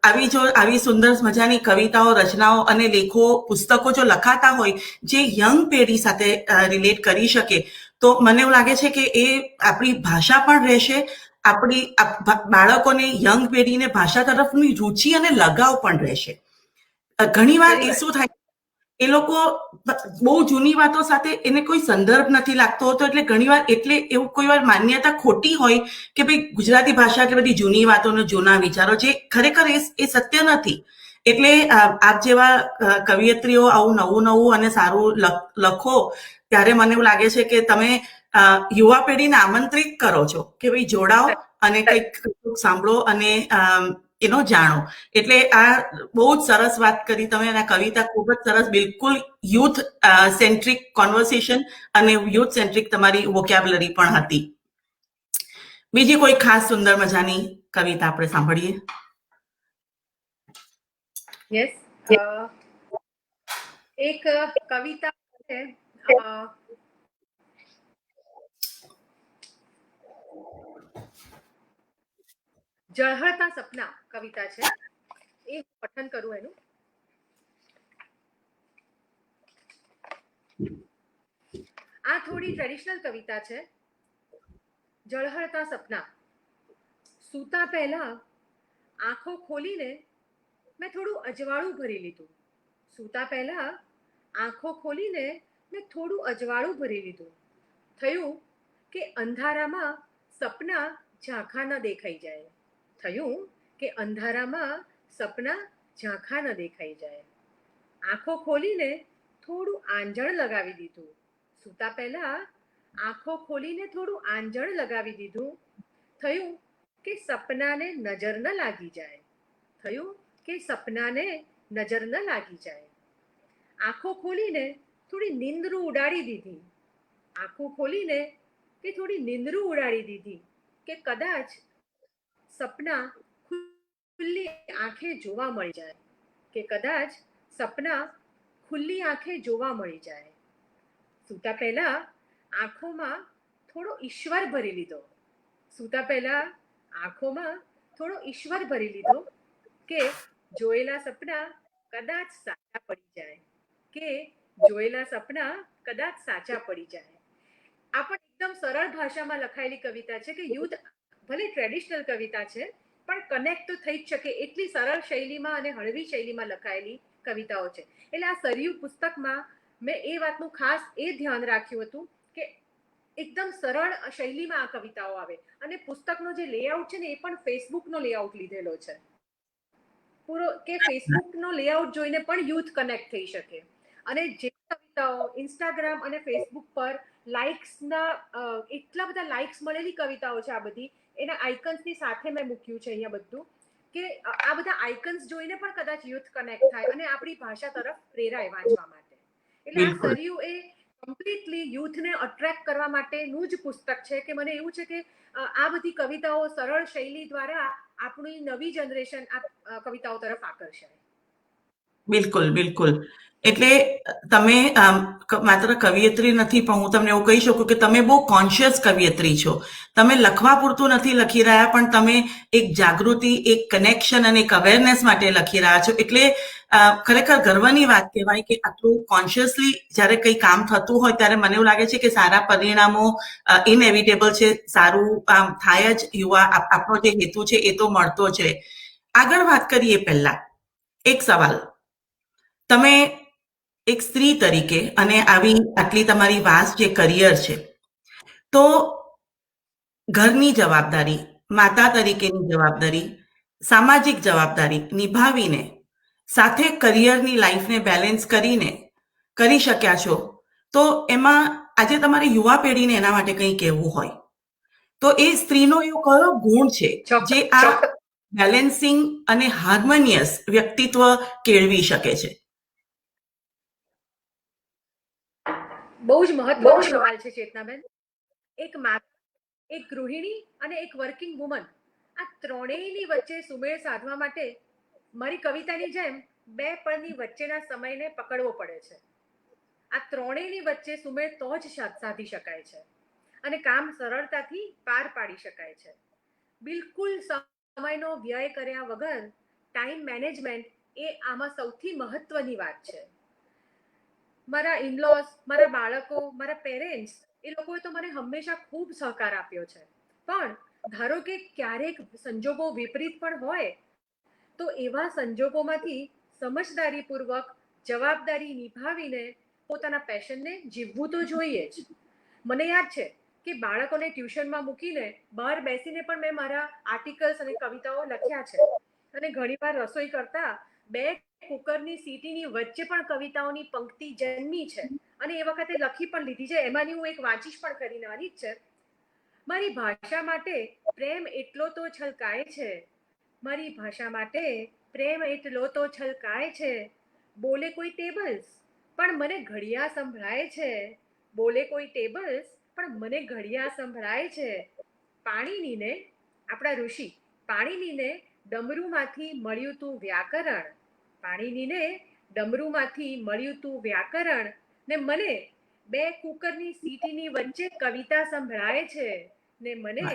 આવી સુંદર મજાની કવિતાઓ, રચનાઓ અને લેખો, પુસ્તકો જો લખાતા હોય જે યંગ પેઢી સાથે રિલેટ કરી શકે, તો મને એવું લાગે છે કે એ આપણી ભાષા પણ રહેશે, આપણી બાળકોને, યંગ પેઢીને ભાષા તરફની રુચિ અને લગાવ પણ રહેશે. ઘણીવાર એ શું થાય, એ લોકો બહુ જૂની વાતો સાથે એને કોઈ સંદર્ભ નથી લાગતો હોતો, એટલે ઘણીવાર એવું કોઈ વાર માન્યતા ખોટી હોય કે ભાઈ ગુજરાતી ભાષા એટલે બધી જૂની વાતોનો, જૂના વિચારો, જે ખરેખર એ સત્ય નથી. એટલે આપ જેવા કવિયત્રીઓ આવું નવું અને સારું લખો ત્યારે મને એવું લાગે છે કે તમે યુવા પેઢીને આમંત્રિત કરો છો કે ભાઈ જોડાઓ અને કંઈક સાંભળો અને એનો જાણો. એટલે આ બહુ જ સરસ વાત કરી તમે, અને કવિતા ખૂબ જ સરસ, બિલકુલ યુથ સેન્ટ્રિક કોન્વર્સેશન અને યુથ સેન્ટ્રિક તમારી વોકેબ્યુલરી પણ હતી. બીજી કોઈ ખાસ સુંદર મજાની કવિતા આપણે સાંભળીએ. યસ, એક કવિતા છે, ઝળહળતા સપના કવિતા છે, એ પઠન કરું એનું. આ થોડી ટ્રેડિશનલ કવિતા છે. ઝળહળતા સપના. સૂતા પહેલા આંખો ખોલીને મેં થોડું અજવાળું ભરી લીધું. સૂતા પહેલા આંખો ખોલીને મેં થોડું અજવાળું ભરી લીધું. થયું કે અંધારામાં સપના ઝાંખા ન દેખાઈ જાય. થયું કે અંધારામાં સપના ઝાંખા ન દેખાઈ જાય. આંખો ખોલીને થોડું આંજણ લગાવી દીધું. સૂતા પહેલા આંખો ખોલીને થોડું આંજણ લગાવી દીધું. થયું કે સપનાને નજર ન લાગી જાય. થયું કે સપનાને નજર ન લાગી જાય. આંખો ખોલીને થોડી નિંદરું ઉડાડી દીધી. આંખો ખોલીને કે થોડી નિંદરું ઉડાડી દીધી કે કદાચ સપના ખુલ્લી આંખે જોવા મળી જાય. કે કદાચ સપના ખુલ્લી આંખે જોવા મળી જાય. સૂતા પહેલા આંખોમાં થોડો ઈશ્વર ભરી લીધો. સૂતા પહેલા આંખોમાં થોડો ઈશ્વર ભરી લીધો કે જોયેલા સપના કદાચ સાચા પડી જાય. કે જોયેલા સપના કદાચ સાચા પડી જાય. આ પણ એકદમ સરળ ભાષામાં લખાયેલી કવિતા છે કે યુથ, ભલે ટ્રેડિશનલ કવિતા છે પણ કનેક્ટ તો થઈ જ શકે એટલી સરળ શૈલીમાં અને હળવી શૈલીમાં લખાયેલી કવિતાઓ છે. એટલે આ સરયુ પુસ્તકમાં મેં એ વાતનું ખાસ એ ધ્યાન રાખ્યું હતું કે એકદમ સરળ શૈલીમાં આ કવિતાઓ આવે. અને પુસ્તકનો જે લેઆઉટ છે ને એ પણ ફેસબુકનો લેઆઉટ લીધેલો છે પૂરો, કે ફેસબુકનો લેઆઉટ જોઈને પણ યુથ કનેક્ટ થઈ શકે. અને જે કવિતાઓ ઇન્સ્ટાગ્રામ અને ફેસબુક પર લાઇક્સના એટલા બધા લાઇક્સ મળેલી કવિતાઓ છે આ બધી, એના આઇકન્સની સાથે મેં મૂક્યું છે અહીંયા બધું, કે આ બધા આઇકન્સ જોઈને પણ કદાચ યુથ કનેક્ટ થાય અને આપણી ભાષા તરફ પ્રેરાય વાંચવા માટે. એટલે આ સરયુ એ કમ્પ્લીટલી યુથને અટ્રેક્ટ કરવા માટેનું જ પુસ્તક છે. કે મને એવું છે કે આ બધી કવિતાઓ સરળ શૈલી દ્વારા આપણી નવી જનરેશન આ કવિતાઓ તરફ આકર્ષાય. બિલકુલ. એટલે તમે માત્ર કવિયત્રી નથી, પણ હું તમને એવું કહી શકું કે તમે બહુ કોન્શિયસ કવિયત્રી છો. તમે લખવા પૂરતું નથી લખી રહ્યા, પણ તમે એક જાગૃતિ, એક કનેક્શન અને એક અવેરનેસ માટે લખી રહ્યા છો. એટલે ખરેખર ગર્વની વાત કહેવાય કે આટલું કોન્શિયસલી જ્યારે કંઈ કામ થતું હોય ત્યારે મને એવું લાગે છે કે સારા પરિણામો ઇનએવિટેબલ છે. સારું થાય જ. આપણો જે હેતુ છે એ તો મળતો જ રહે. આગળ વાત કરીએ પહેલા એક સવાલ. તમે એક સ્ત્રી તરીકે અને આટલી તમારી વાસ્ટ જે કરિયર છે, તો ઘરની જવાબદારી, માતા તરીકેની જવાબદારી, સામાજિક જવાબદારી નિભાવીને સાથે કરિયરની લાઈફને બેલેન્સ કરીને કરી શક્યા છો. તો એમાં આજે તમારી યુવા પેઢીને એના માટે કંઈ કહેવું હોય તો એ સ્ત્રીનો એવો કયો ગુણ છે જે આ બેલેન્સિંગ અને હાર્મોનિયસ વ્યક્તિત્વ કેળવી શકે છે? બહુ જ મહત્વનો સવાલ છે ચેતનાબેન. એક માતા, એક ગૃહિણી અને એક વર્કિંગ વુમન, આ ત્રણેયની વચ્ચે સુમેળ સાધવા માટે મારી કવિતાની જેમ બે પળની વચ્ચેના સમયને પકડવો પડે છે. આ ત્રણેયની વચ્ચે સુમેળ તો જ સાધી શકાય છે અને કામ સરળતાથી પાર પાડી શકાય છે. બિલકુલ સમયનો વ્યય કર્યા વગર ટાઈમ મેનેજમેન્ટ એ આમાં સૌથી મહત્વની વાત છે. મારા ઇનલોસ, મારા બાળકો, મારા પેરેન્ટ્સ એ લોકોએ તો મને હંમેશા ખૂબ સહકાર આપ્યો છે. પણ ધારો કે ક્યારેક સંજોગો વિપરીત પણ હોય તો એવા સંજોગોમાંથી સમજદારીપૂર્વક જવાબદારી નિભાવીને પોતાના પેશનને જીવવું તો જોઈએ જ. મને યાદ છે કે બાળકોને ટ્યુશનમાં મૂકીને બહાર બેસીને પણ મેં મારા આર્ટિકલ્સ અને કવિતાઓ લખ્યા છે અને ઘણીવાર રસોઈ કરતા બે કુકરની સીટીની વચ્ચે પણ કવિતાઓની પંક્તિ જન્મી છે અને એ વખતે લખી પણ લીધી છે. એમાંની હું એક વાંચીશ પણ કરી નાની જ છે. મારી ભાષા માટે પ્રેમ એટલો તો છલકાય છે, મારી ભાષા માટે પ્રેમ એટલો તો છલકાય છે, બોલે કોઈ ટેબલ્સ પણ મને ઘડિયા સંભળાય છે, બોલે કોઈ ટેબલ્સ પણ મને ઘડિયા સંભળાય છે. પાણીનીને, આપણા ઋષિ પાણીનીને ડમરૂમાંથી મળ્યું તું વ્યાકરણ, પાણીનીને ડમરૂમાંથી મળ્યું તું વ્યાકરણ ને મને બે કુકરની સીટીની વચ્ચે કવિતા સંભળાય છે, ને મને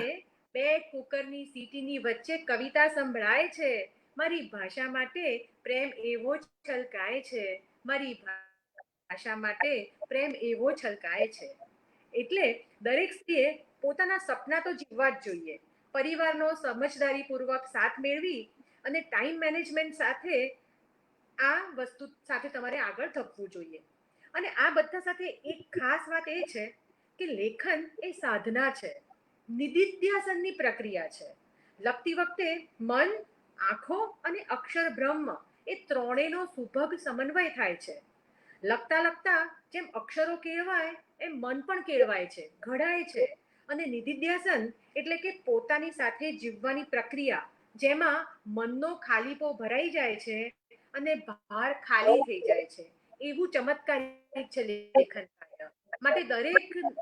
બે કુકરની સીટીની વચ્ચે કવિતા સંભળાય છે. મારી ભાષા માટે પ્રેમ એવો જ છલકાય છે, મારી ભાષા માટે પ્રેમ એવો છલકાય છે. એટલે દરેક સ્ત્રીએ પોતાના સપના તો જીવવા જ જોઈએ. પરિવારનો સમજદારીપૂર્વક સાથ મેળવી અને ટાઈમ મેનેજમેન્ટ સાથે આ વસ્તુ સાથે તમારે આગળ ધપવું જોઈએ. અને આ બધા સાથે એક ખાસ વાત એ છે કે લેખન એ સાધના છે, નિદિધ્યાસનની પ્રક્રિયા છે. લખતી વખતે મન, આંખો અને અક્ષર બ્રહ્મ એ ત્રણેયનો સુભગ સમન્વય થાય છે. લખતા લખતા જેમ અક્ષરો કેળવાય એમ મન પણ કેળવાય છે, ઘડાય છે. અને નિદિધ્યાસન એટલે કે પોતાની સાથે જીવવાની પ્રક્રિયા, જેમાં મનનો ખાલીપો ભરાઈ જાય છે અને બહાર ખાલી થઈ જાય છે. એવું ચમત્કારિક છે લેખન કાર્ય. માટે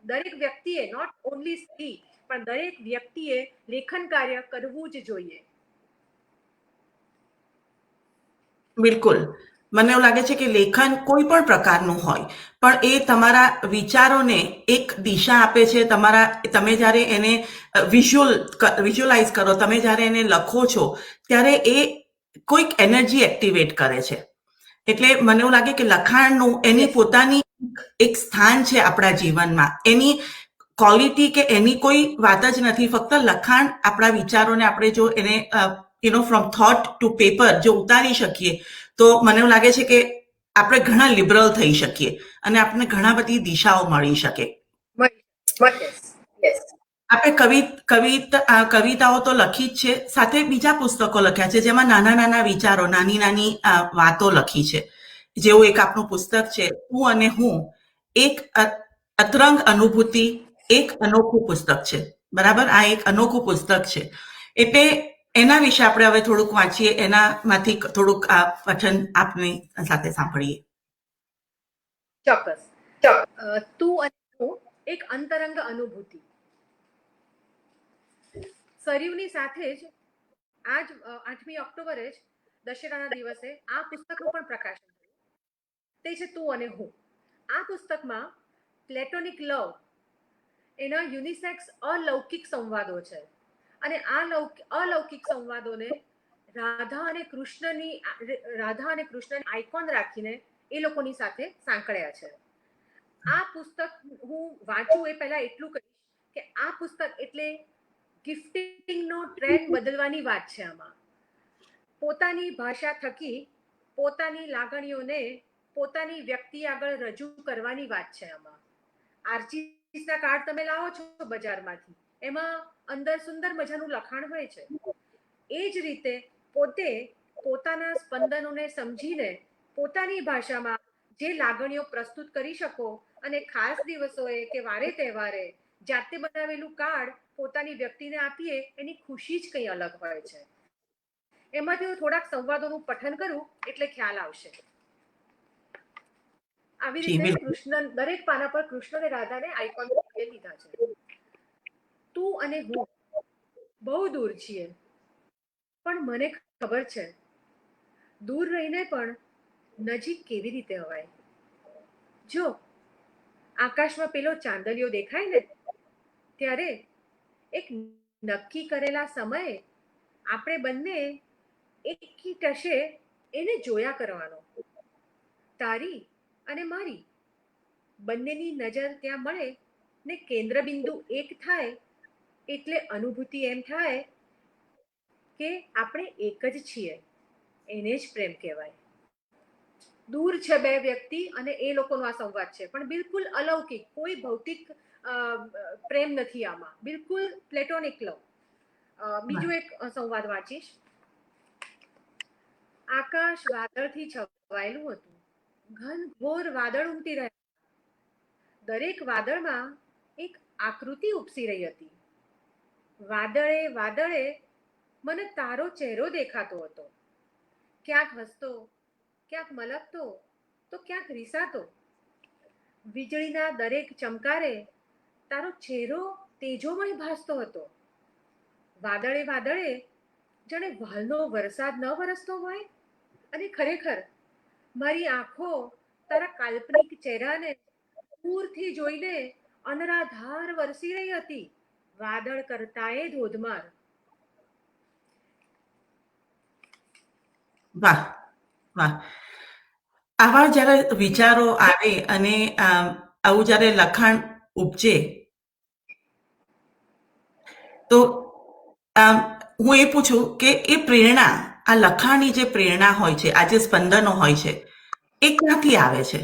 દરેક વ્યક્તિએ, નોટ ઓનલી સ્ત્રી, પણ દરેક વ્યક્તિએ લેખન કાર્ય કરવું જ જોઈએ. બિલકુલ. મને એવું લાગે છે કે લેખન કોઈ પણ પ્રકારનું હોય પણ એ તમારા વિચારોને એક દિશા આપે છે. તમે જ્યારે એને વિઝ્યુઅલાઇઝ કરો, તમે જ્યારે એને લખો છો ત્યારે એ કોઈક એનર્જી એક્ટિવેટ કરે છે. એટલે મને એવું લાગે કે લખાણનું એની પોતાની એક સ્થાન છે આપણા જીવનમાં. એની ક્વોલિટી કે એની કોઈ વાત જ નથી. ફક્ત લખાણ આપણા વિચારોને આપણે જો એને ફ્રોમ થોટ ટુ પેપર જો ઉતારી શકીએ તો મને એવું લાગે છે કે આપણે ઘણા લિબરલ થઈ શકીએ અને આપણને ઘણા બધી દિશાઓ મળી શકે. આપણે કવિતાઓ તો લખી જ છે, સાથે બીજા પુસ્તકો લખ્યા છે જેમાં નાના નાના વિચારો, નાની નાની વાતો લખી છે. જેવું એક આપનું પુસ્તક છે, તું અને હું, એક અતરંગ અનુભૂતિ, એક અનોખું પુસ્તક છે. બરાબર, આ એક અનોખું પુસ્તક છે. એટલે એના વિશે આપણે હવે થોડુંક વાંચીએ, એનામાંથી થોડુંક આ પઠન આપની સાથે સાંભળીએ. ચોક્કસ. તું અને હું, એક અંતરંગ અનુભૂતિ. સરયુની સાથે જ આજ 8મી ઓક્ટોબરે જ દશેરાના દિવસે આ પુસ્તકનું પણ પ્રકાશન થયું. તે છે તું અને હું. આ પુસ્તકમાં પ્લેટોનિક લવ એના યુનિસેક્સ અલૌકિક સંવાદો છે અને આ અલૌકિક સંવાદોને રાધા અને કૃષ્ણની આઇકોન રાખીને એ લોકોની સાથે સાંકળ્યા છે. આ પુસ્તક હું વાંચું એ પહેલા એટલું કહીશ કે આ પુસ્તક એટલે ગિફ્ટિંગનો ટ્રેન્ડ બદલવાની વાત છે. આમાં પોતાની ભાષા થકી પોતાની લાગણીઓને પોતાની વ્યક્તિ આગળ રજૂ કરવાની વાત છે. આમાં આર્ચીસના કાર્ડ તમે લાવો છો બજારમાંથી, એમાં અંદર સુંદર મજાનું લખાણ હોય છે. એ જ રીતે પોતે પોતાના સ્પંદનોને સમજીને પોતાની ભાષામાં જે લાગણીઓ પ્રસ્તુત કરી શકો અને ખાસ દિવસોએ કે વારે તહેવારે જાતે બનાવેલું કાર્ડ પોતાની વ્યક્તિને આપીએ એની ખુશી જ કંઈ અલગ હોય છે. એમાંથી હું થોડાક સંવાદોનું પઠન કરું એટલે ખ્યાલ આવશે. આવી રીતે કૃષ્ણ, દરેક પાના પર કૃષ્ણ અને રાધાને આઇકોન લીધા છે. તું અને હું બહુ દૂર છીએ, પણ મને ખબર છે દૂર રહીને પણ નજીક કેવી રીતે અવાય. જો આકાશમાં પેલો ચાંદલિયો દેખાય ને ત્યારે એક નક્કી કરેલા સમયે આપણે બંને એકી ટશે એને જોયા કરવાનો. તારી અને મારી બંનેની નજર ત્યાં મળે ને કેન્દ્ર બિંદુ એક થાય એટલે અનુભૂતિ એમ થાય કે આપણે એક જ છીએ. એને જ પ્રેમ કહેવાય. દૂર છે બે વ્યક્તિ અને એ લોકોનો આ સંવાદ છે, પણ બિલકુલ અલૌકિક, કોઈ ભૌતિક પ્રેમ નથી આમાં, બિલકુલ પ્લેટોનિક લવ. બીજું એક સંવાદ વાંચીશ. આકાશ વાદળથી છવાયેલું હતું. ઘનઘોર વાદળ ઉમટી રહ્યા. દરેક વાદળમાં એક આકૃતિ ઉપસી રહી હતી. વાદળે વાદળે મને તારો ચહેરો દેખાતો હતો. ક્યાંક હસતો, ક્યાંક મલકતો, તો ક્યાંક રીસાતો. વીજળીના દરેક ચમકારે તારો ચહેરો તેજોમય ભાસતો હતો. વાદળે વાદળે જાણે વાલનો વરસાદ ન વરસતો હોય. અને ખરેખર મારી આંખો તારા કાલ્પનિક ચહેરાને દૂરથી જોઈને અનરાધાર વરસી રહી હતી, વાદળ કરતાંય ધોધમાર. વાહ, વાહ. આવા જ્યારે વિચારો આવે અને આવું જ્યારે લખાણ ઉપજે તો હું એ પૂછું કે એ પ્રેરણા, આ લખાણની જે પ્રેરણા હોય છે, આ જે સ્પંદનો હોય છે, એ ક્યાંથી આવે છે?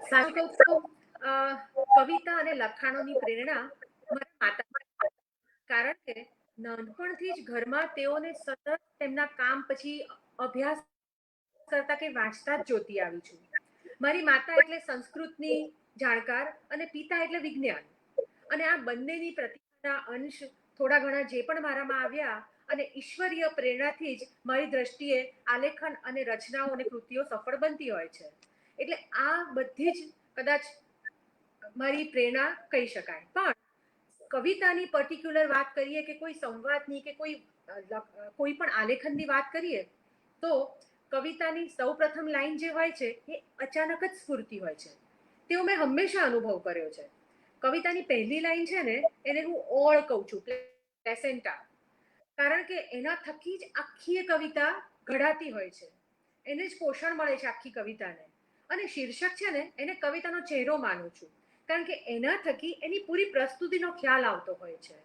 સાચું કહું તો કવિતા અને લખાણોની પ્રેરણા મારા માતા, કારણ કે નાનપણથી જ ઘરમાં તેઓને સતત તેમના કામ પછી અભ્યાસ કરતા કે વાંચતા જ જોતી આવી છું. મારી માતા એટલે સંસ્કૃતની જાણકાર અને પિતા એટલે વિજ્ઞાન, અને આ બંનેની પ્રતિભાના અંશ થોડા ઘણા જે પણ મારામાં આવ્યા અને ઈશ્વરીય પ્રેરણાથી જ મારી દ્રષ્ટિએ આલેખન અને રચનાઓ અને કૃતિઓ સફળ બનતી હોય છે. એટલે આ બધી જ કદાચ મારી પ્રેરણા કહી શકાય. પણ કવિતાની પર્ટિક્યુલર વાત કરીએ કે કોઈ સંવાદની કે કોઈ પણ આલેખનની વાત કરીએ તો કવિતાની સૌપ્રથમ લાઈન જે હોય છે એ અચાનક જ સ્ફૂર્તિ હોય છે. તેવો મેં હંમેશા અનુભવ કર્યો છે. કવિતાની પહેલી લાઈન છે ને એને હું ઓળ કહું છું, પ્લેસેન્ટા, કારણ કે એના થકી જ આખી એ કવિતા ઘડાતી હોય છે. એને જ પોષણ મળે છે આખી કવિતાને. અને શીર્ષક છે ને એને કવિતાનો ચહેરો માનું છું, કારણ કે એના થકી એની પૂરી પ્રસ્તુતિનો ખ્યાલ આવતો હોય છે.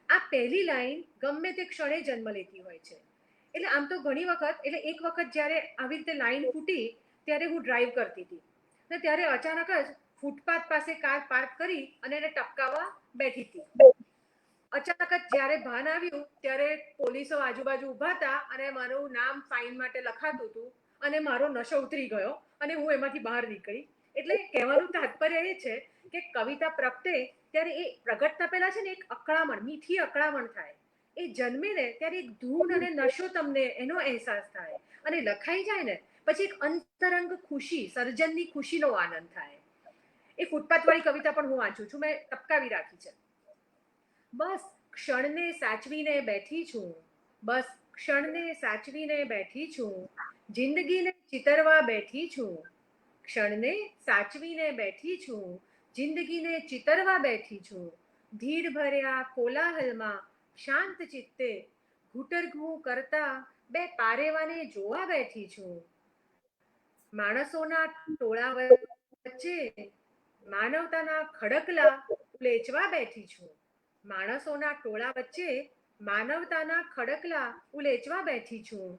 આ પહેલી લાઈન ગમે તે ક્ષણે જન્મ લેતી હોય છે. એટલે આમ તો ઘણી વખત, એટલે એક વખત જ્યારે આવી રીતે લાઈન ફૂટી ત્યારે હું ડ્રાઈવ કરતી હતી ને ત્યારે અચાનક જ ફૂટપાથ પાસે કાર પાર્ક કરી અને એને ટપકાવવા બેઠી હતી. અચાનક જ જ્યારે ભાન આવ્યું ત્યારે પોલીસો આજુબાજુ ઊભા હતા અને મારું નામ ફાઇન માટે લખાતું હતું અને મારો નશો ઉતરી ગયો અને હું એમાંથી બહાર નીકળી. એટલે કહેવાનું તાત્પર્ય એ છે કે કવિતા પ્રગટે ત્યારે એ પ્રગટતા પહેલા છે ને એક અકળામણ, મીઠી અકળામણ થાય. એ જન્મે ને ત્યારે એક ધૂન અને નશો તમને એનો અહેસાસ થાય, અને લખાઈ જાય ને પછી એક અંતરંગ ખુશી, સર્જનની ખુશીનો આનંદ થાય. એ ફૂટપાથવાળી કવિતા પણ હું વાંચું છું, મેં ટપકાવી રાખી છે. બસ ક્ષણને સાચવીને બેઠી છું, બસ ક્ષણને સાચવીને બેઠી છું, જિંદગીને ચિતરવા બેઠી છું. ક્ષણને સાચવીને બેઠી છું, જિંદગીને ચિતરવા બેઠી છું. ધીર ભર્યા કોલાહલમાં શાંત ચિત્તે ઘૂંટરઘૂં કરતા બે પારેવાને જોવા બેઠી છું. માણસોના ટોળા વચ્ચે માનવતાના ખડકલા ઉલેચવા બેઠી છું. માણસોના ટોળા વચ્ચે માનવતાના ખડકલા ઉલેચવા બેઠી છું.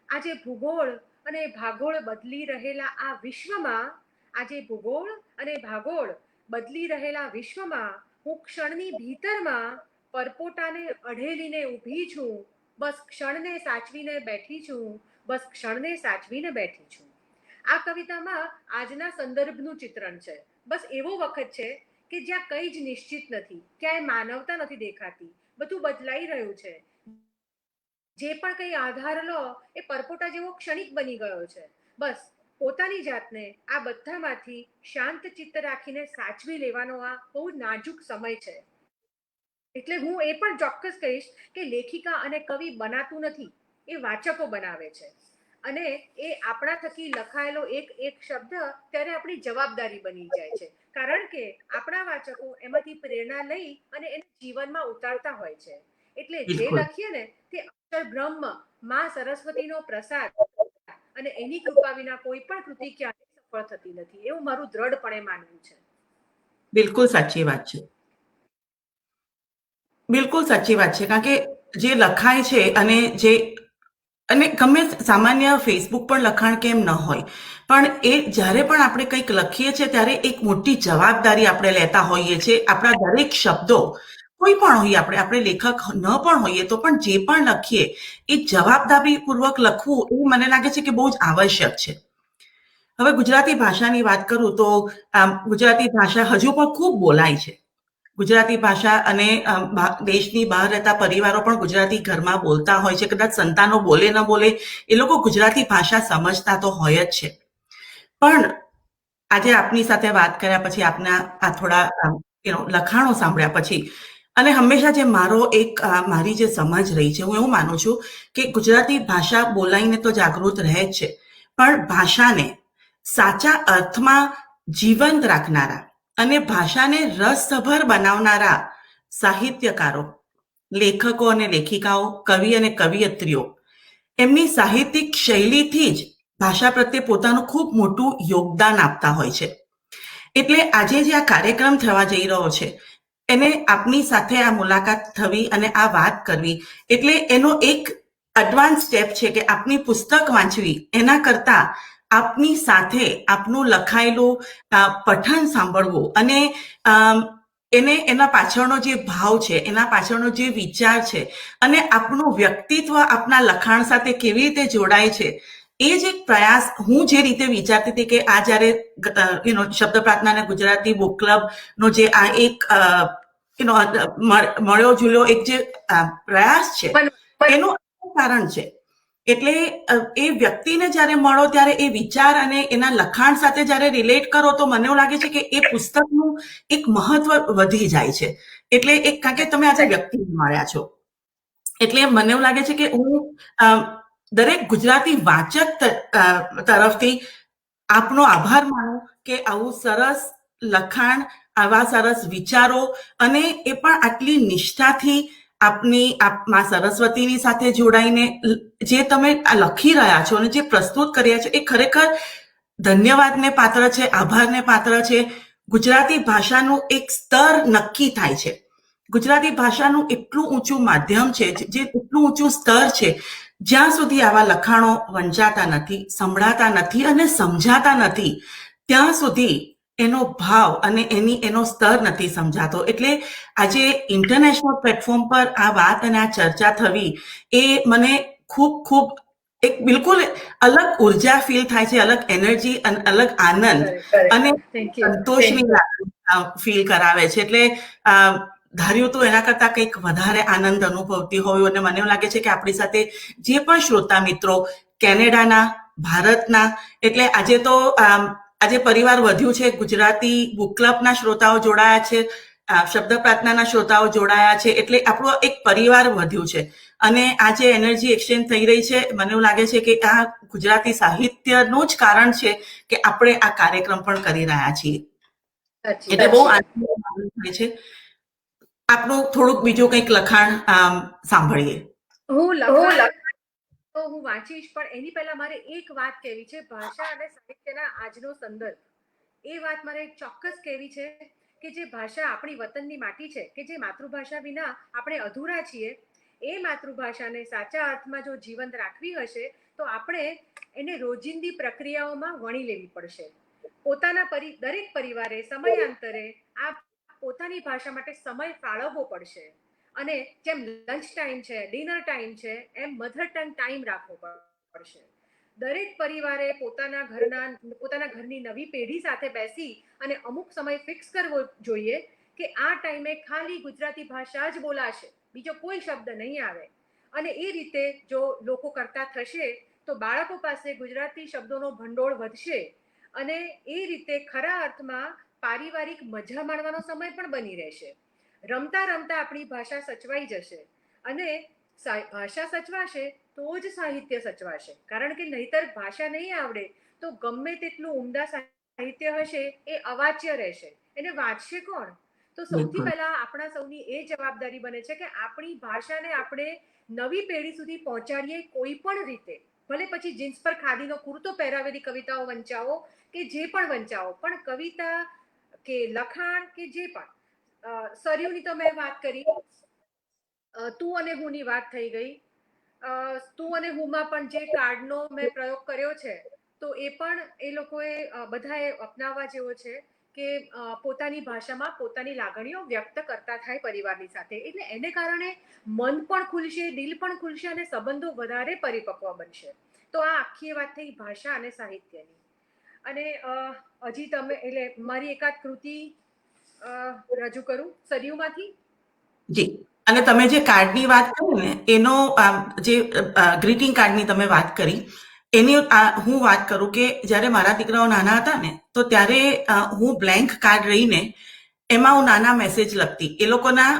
આજે ભૂગોળ અને ભાગોળ બદલી રહેલા આ વિશ્વમાં, આજે ભૂગોળ અને ભાગોળ બદલી રહેલા વિશ્વમાં હું ક્ષણની ભીતરમાં પરપોટાને અઢેલીને ઊભી છું. બસ ક્ષણને સાચવીને બેઠી છું, બસ ક્ષણને સાચવીને બેઠી છું. આ કવિતામાં આજના સંદર્ભનું ચિત્રણ છે. બસ એવો વખત છે કે જ્યાં કંઈ જ નિશ્ચિત નથી, ક્યાંય માનવતા નથી દેખાતી, બધું બદલાઈ રહ્યું છે. જે પણ કંઈ આધાર લો એ પરપોટા જેવો ક્ષણિક બની ગયો છે. બસ પોતાની જાતને આ બધામાંથી શાંત ચિત્ત રાખીને સાચવી લેવાનો આ બહુ નાજુક સમય છે. એટલે હું એ પણ ચોક્કસ કહીશ કે લેખિકા અને કવિ બનાતું નથી, એ વાચકો બનાવે છે. અને એ આપણા થકી લખાયેલો એક એક શબ્દ ત્યારે આપણી જવાબદારી બની જાય છે, કારણ કે આપણા વાચકો એમાંથી પ્રેરણા લઈ અને એને જીવનમાં ઉતારતા હોય છે. એટલે જે બિલકુલ લખીએ ને તે અક્ષર બ્રહ્મ માં સરસ્વતીનો પ્રસાદ અને એની કૃપા વિના કોઈ પણ કૃતિ ક્યારેય સફળ થતી નથી, એવું મારું દ્રઢપણે માનવું છે. બિલકુલ સાચી વાત છે. બિલકુલ સાચી વાત છે, કારણ કે જે લખાય છે અને ગમે સામાન્ય ફેસબુક પર લખાણ કેમ ન હોય, પણ એ જ્યારે પણ આપણે કંઈક લખીએ છીએ ત્યારે એક મોટી જવાબદારી આપણે લેતા હોઈએ છીએ. આપણા દરેક શબ્દો, કોઈ પણ હોઈએ, આપણે લેખક ન પણ હોઈએ તો પણ જે પણ લખીએ એ જવાબદારીપૂર્વક લખવું એ મને લાગે છે કે બહુ જ આવશ્યક છે. હવે ગુજરાતી ભાષાની વાત કરું તો ગુજરાતી ભાષા હજુ પણ ખૂબ બોલાય છે. ગુજરાતી ભાષા અને દેશની બહાર રહેતા પરિવારો પણ ગુજરાતી ઘરમાં બોલતા હોય છે. કદાચ સંતાનો બોલે ન બોલે, એ લોકો ગુજરાતી ભાષા સમજતા તો હોય જ છે. પણ આજે આપની સાથે વાત કર્યા પછી, આપના આ થોડા લખાણો સાંભળ્યા પછી, અને હંમેશા જે મારી જે સમજ રહી છે, હું એવું માનું છું કે ગુજરાતી ભાષા બોલાઈને તો જાગૃત રહે જ છે, પણ ભાષાને સાચા અર્થમાં જીવંત રાખનારા અને ભાષાને રસસભર બનાવનારા સાહિત્યકારો, લેખકો અને લેખિકાઓ, કવિ અને કવિયત્રીઓ એમની સાહિત્યિક શૈલીથી જ ભાષા પ્રત્યે પોતાનું ખૂબ મોટું યોગદાન આપતા હોય છે. એટલે આજે જે આ કાર્યક્રમ થવા જઈ રહ્યો છે, એને આપની સાથે આ મુલાકાત થવી અને આ વાત કરવી, એટલે એનો એક એડવાન્સ સ્ટેપ છે કે આપની પુસ્તક વાંચવી એના કરતા આપની સાથે આપનું લખાયેલું પઠન સાંભળવું અને એના પાછળનો જે ભાવ છે, એના પાછળનો જે વિચાર છે, અને આપનું વ્યક્તિત્વ આપના લખાણ સાથે કેવી રીતે જોડાય છે, એ જ એક પ્રયાસ હું જે રીતે વિચારતી હતી કે આ જ્યારે શબ્દ પ્રાર્થના અને ગુજરાતી બુક ક્લબ નો જે આ એક મળ્યો ઝૂલ્યો એક જે પ્રયાસ છે, એનું કારણ છે. એટલે એ વ્યક્તિને જ્યારે મળો ત્યારે એ વિચાર અને એના લખાણ સાથે જ્યારે રિલેટ કરો તો મને એવું લાગે છે કે એ પુસ્તકનું એક મહત્વ વધી જાય છે. એટલે કારણ કે તમે આજે વ્યક્તિ મળ્યા છો, એટલે મને એવું લાગે છે કે હું દરેક ગુજરાતી વાચક તરફથી આપનો આભાર માનું કે આવું સરસ લખાણ, આવા સરસ વિચારો, અને એ પણ આટલી નિષ્ઠાથી મા સરસ્વતીની સાથે જોડાઈને જે તમે લખી રહ્યા છો અને જે પ્રસ્તુત કર્યા છો, એ ખરેખર ધન્યવાદને પાત્ર છે, આભારને પાત્ર છે. ગુજરાતી ભાષાનું એક સ્તર નક્કી થાય છે. ગુજરાતી ભાષાનું એટલું ઊંચું માધ્યમ છે, જે એટલું ઊંચું સ્તર છે, જ્યાં સુધી આવા લખાણો વંચાતા નથી, સંભળાતા નથી અને સમજાતા નથી, ત્યાં સુધી એનો ભાવ અને એનો સ્તર નથી સમજાતો. એટલે આજે ઇન્ટરનેશનલ પ્લેટફોર્મ પર આ વાત અને આ ચર્ચા થવી, એ મને ખૂબ ખૂબ એક બિલકુલ અલગ ઉર્જા ફીલ થાય છે, અલગ એનર્જી, અલગ આનંદ અને સંતોષની લાગણી ફીલ કરાવે છે. એટલે ધાર્યું તો એના કરતા કંઈક વધારે આનંદ અનુભવતી હોય, અને મને એવું લાગે છે કે આપણી સાથે જે પણ શ્રોતા મિત્રો કેનેડાના, ભારતના, એટલે આજે પરિવાર વધ્યું છે. ગુજરાતી બુક ક્લબના શ્રોતાઓ જોડાયા છે, શબ્દ પ્રાર્થનાના શ્રોતાઓ જોડાયા છે, એટલે આપણો એક પરિવાર વધ્યું છે. અને આ જે એનર્જી એક્સચેન્જ થઈ રહી છે, મને એવું લાગે છે કે આ ગુજરાતી સાહિત્યનું જ કારણ છે કે આપણે આ કાર્યક્રમ પણ કરી રહ્યા છીએ. એટલે બહુ આનંદ થાય છે. આપનું થોડુંક બીજું કંઈક લખાણ સાંભળીએ. હું વાંચીશ, પણ એની પહેલા મારે એક વાત કહેવી છે. ભાષા અને સાહિત્યના આજનો સંદર્ભ, એ વાત મારે ચોક્કસ કહેવી છે કે જે ભાષા આપણી વતનની માટી છે, કે જે માતૃભાષા વિના આપણે અધૂરા છીએ, એ માતૃભાષાને સાચા અર્થમાં જો જીવંત રાખવી હશે તો આપણે એને રોજિંદી પ્રક્રિયાઓમાં વણી લેવી પડશે. દરેક પરિવારે સમયાંતરે આ પોતાની ભાષા માટે સમય ફાળવવો પડશે. અને જેમ લંચ ટાઈમ છે, ડિનર ટાઈમ છે, એમ મધર ટંગ ટાઈમ રાખવો પડશે. દરેક પરિવારે પોતાના ઘરની નવી પેઢી સાથે બેસી અને અમુક સમય ફિક્સ કરવો જોઈએ કે આ ટાઈમે ખાલી ગુજરાતી ભાષા જ બોલાશે, બીજો કોઈ શબ્દ નહીં આવે. અને એ રીતે જો લોકો કરતા થશે તો બાળકો પાસે ગુજરાતી શબ્દોનો ભંડોળ વધશે, અને એ રીતે ખરા અર્થમાં પારિવારિક મજા માણવાનો સમય પણ બની રહેશે. રમતા રમતા આપણી ભાષા સચવાઈ જશે અને ભાષા સચવાશે તો જ સાહિત્ય સચવાશે, કારણ કે નહીતર ભાષા નહીં આવડે તો ગમે તેટલું ઉમદા સાહિત્ય હશે એ અવાચ્ય રહેશે, એને વાંચશે કોણ? તો સૌથી બિલકુલ. પહેલા આપણા સૌની એ જવાબદારી બને છે કે આપણી ભાષાને આપણે નવી પેઢી સુધી પહોંચાડીએ કોઈ પણ રીતે, ભલે પછી જીન્સ પર ખાદીનો કુર્તો પહેરાવેલી કવિતાઓ વંચાવો કે જે પણ વંચાવો, પણ કવિતા કે લખાણ કે જે પણ સરયુની તો મેં વાત કરી, તું અને હું ની વાત થઈ ગઈ, તું અને હુંમાં પણ જે કાર્ડનો મેં પ્રયોગ કર્યો છે તો એ પણ એ લોકોએ બધાએ અપનાવવા જેવો છે કે પોતાની ભાષામાં પોતાની લાગણીઓ વ્યક્ત કરતા થાય પરિવારની સાથે, એટલે એને કારણે મન પણ ખુલશે, દિલ પણ ખુલશે અને સંબંધો વધારે પરિપક્વ બનશે. તો આ આખી વાત થઈ ભાષા અને સાહિત્યની. અને હજી તમે એટલે મારી એકાદ કૃતિ રજૂ કરું સરયુમાંથી. જી. અને તમે જે કાર્ડની વાત કરી ને એનો જે ગ્રીટિંગ કાર્ડની તમે વાત કરી એની હું વાત કરું કે જ્યારે મારા દીકરાઓ નાના હતા ને તો ત્યારે હું બ્લેન્ક કાર્ડ રહીને એમાં હું નાના મેસેજ લખતી, એ લોકોના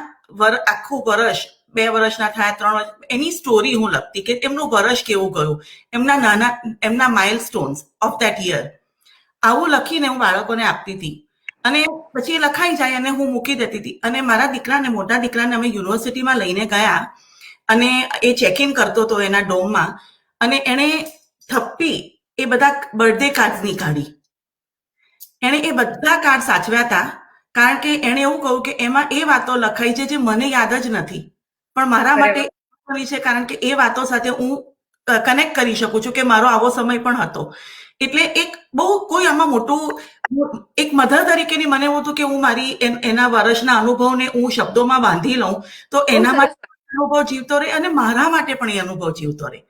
આખું વર્ષ, 2 વર્ષના થયા, 3 વર્ષ, એની સ્ટોરી હું લખતી કે એમનું વર્ષ કેવું ગયું, એમના માઇલસ્ટોન્સ ઓફ ધેટ યર, આવું લખીને હું બાળકોને આપતી હતી. અને પછી એ લખાઈ જાય અને હું મૂકી દેતી હતી. અને મારા દીકરાને, મોટા દીકરાને અમે યુનિવર્સિટીમાં લઈને ગયા અને એ ચેક ઇન કરતો હતો એના ડોમમાં, અને એણે થપ્પી એ બધા બર્થડે કાર્ડ્સની કાઢી. એણે એ બધા કાર્ડ સાચવ્યા હતા, કારણ કે એણે એવું કહ્યું કે એમાં એ વાતો લખાઈ છે જે મને યાદ જ નથી, પણ મારા માટે છે, કારણ કે એ વાતો સાથે હું કનેક્ટ કરી શકું છું કે મારો આવો સમય પણ હતો. એટલે એક બહુ કોઈ આમાં મોટું એક મધર તરીકેની મને એવું હતું કે હું મારી એના વર્ષના અનુભવને હું શબ્દોમાં બાંધી લઉં તો એના માટે અનુભવ જીવતો રહે અને મારા માટે પણ એ અનુભવ જીવતો રહે.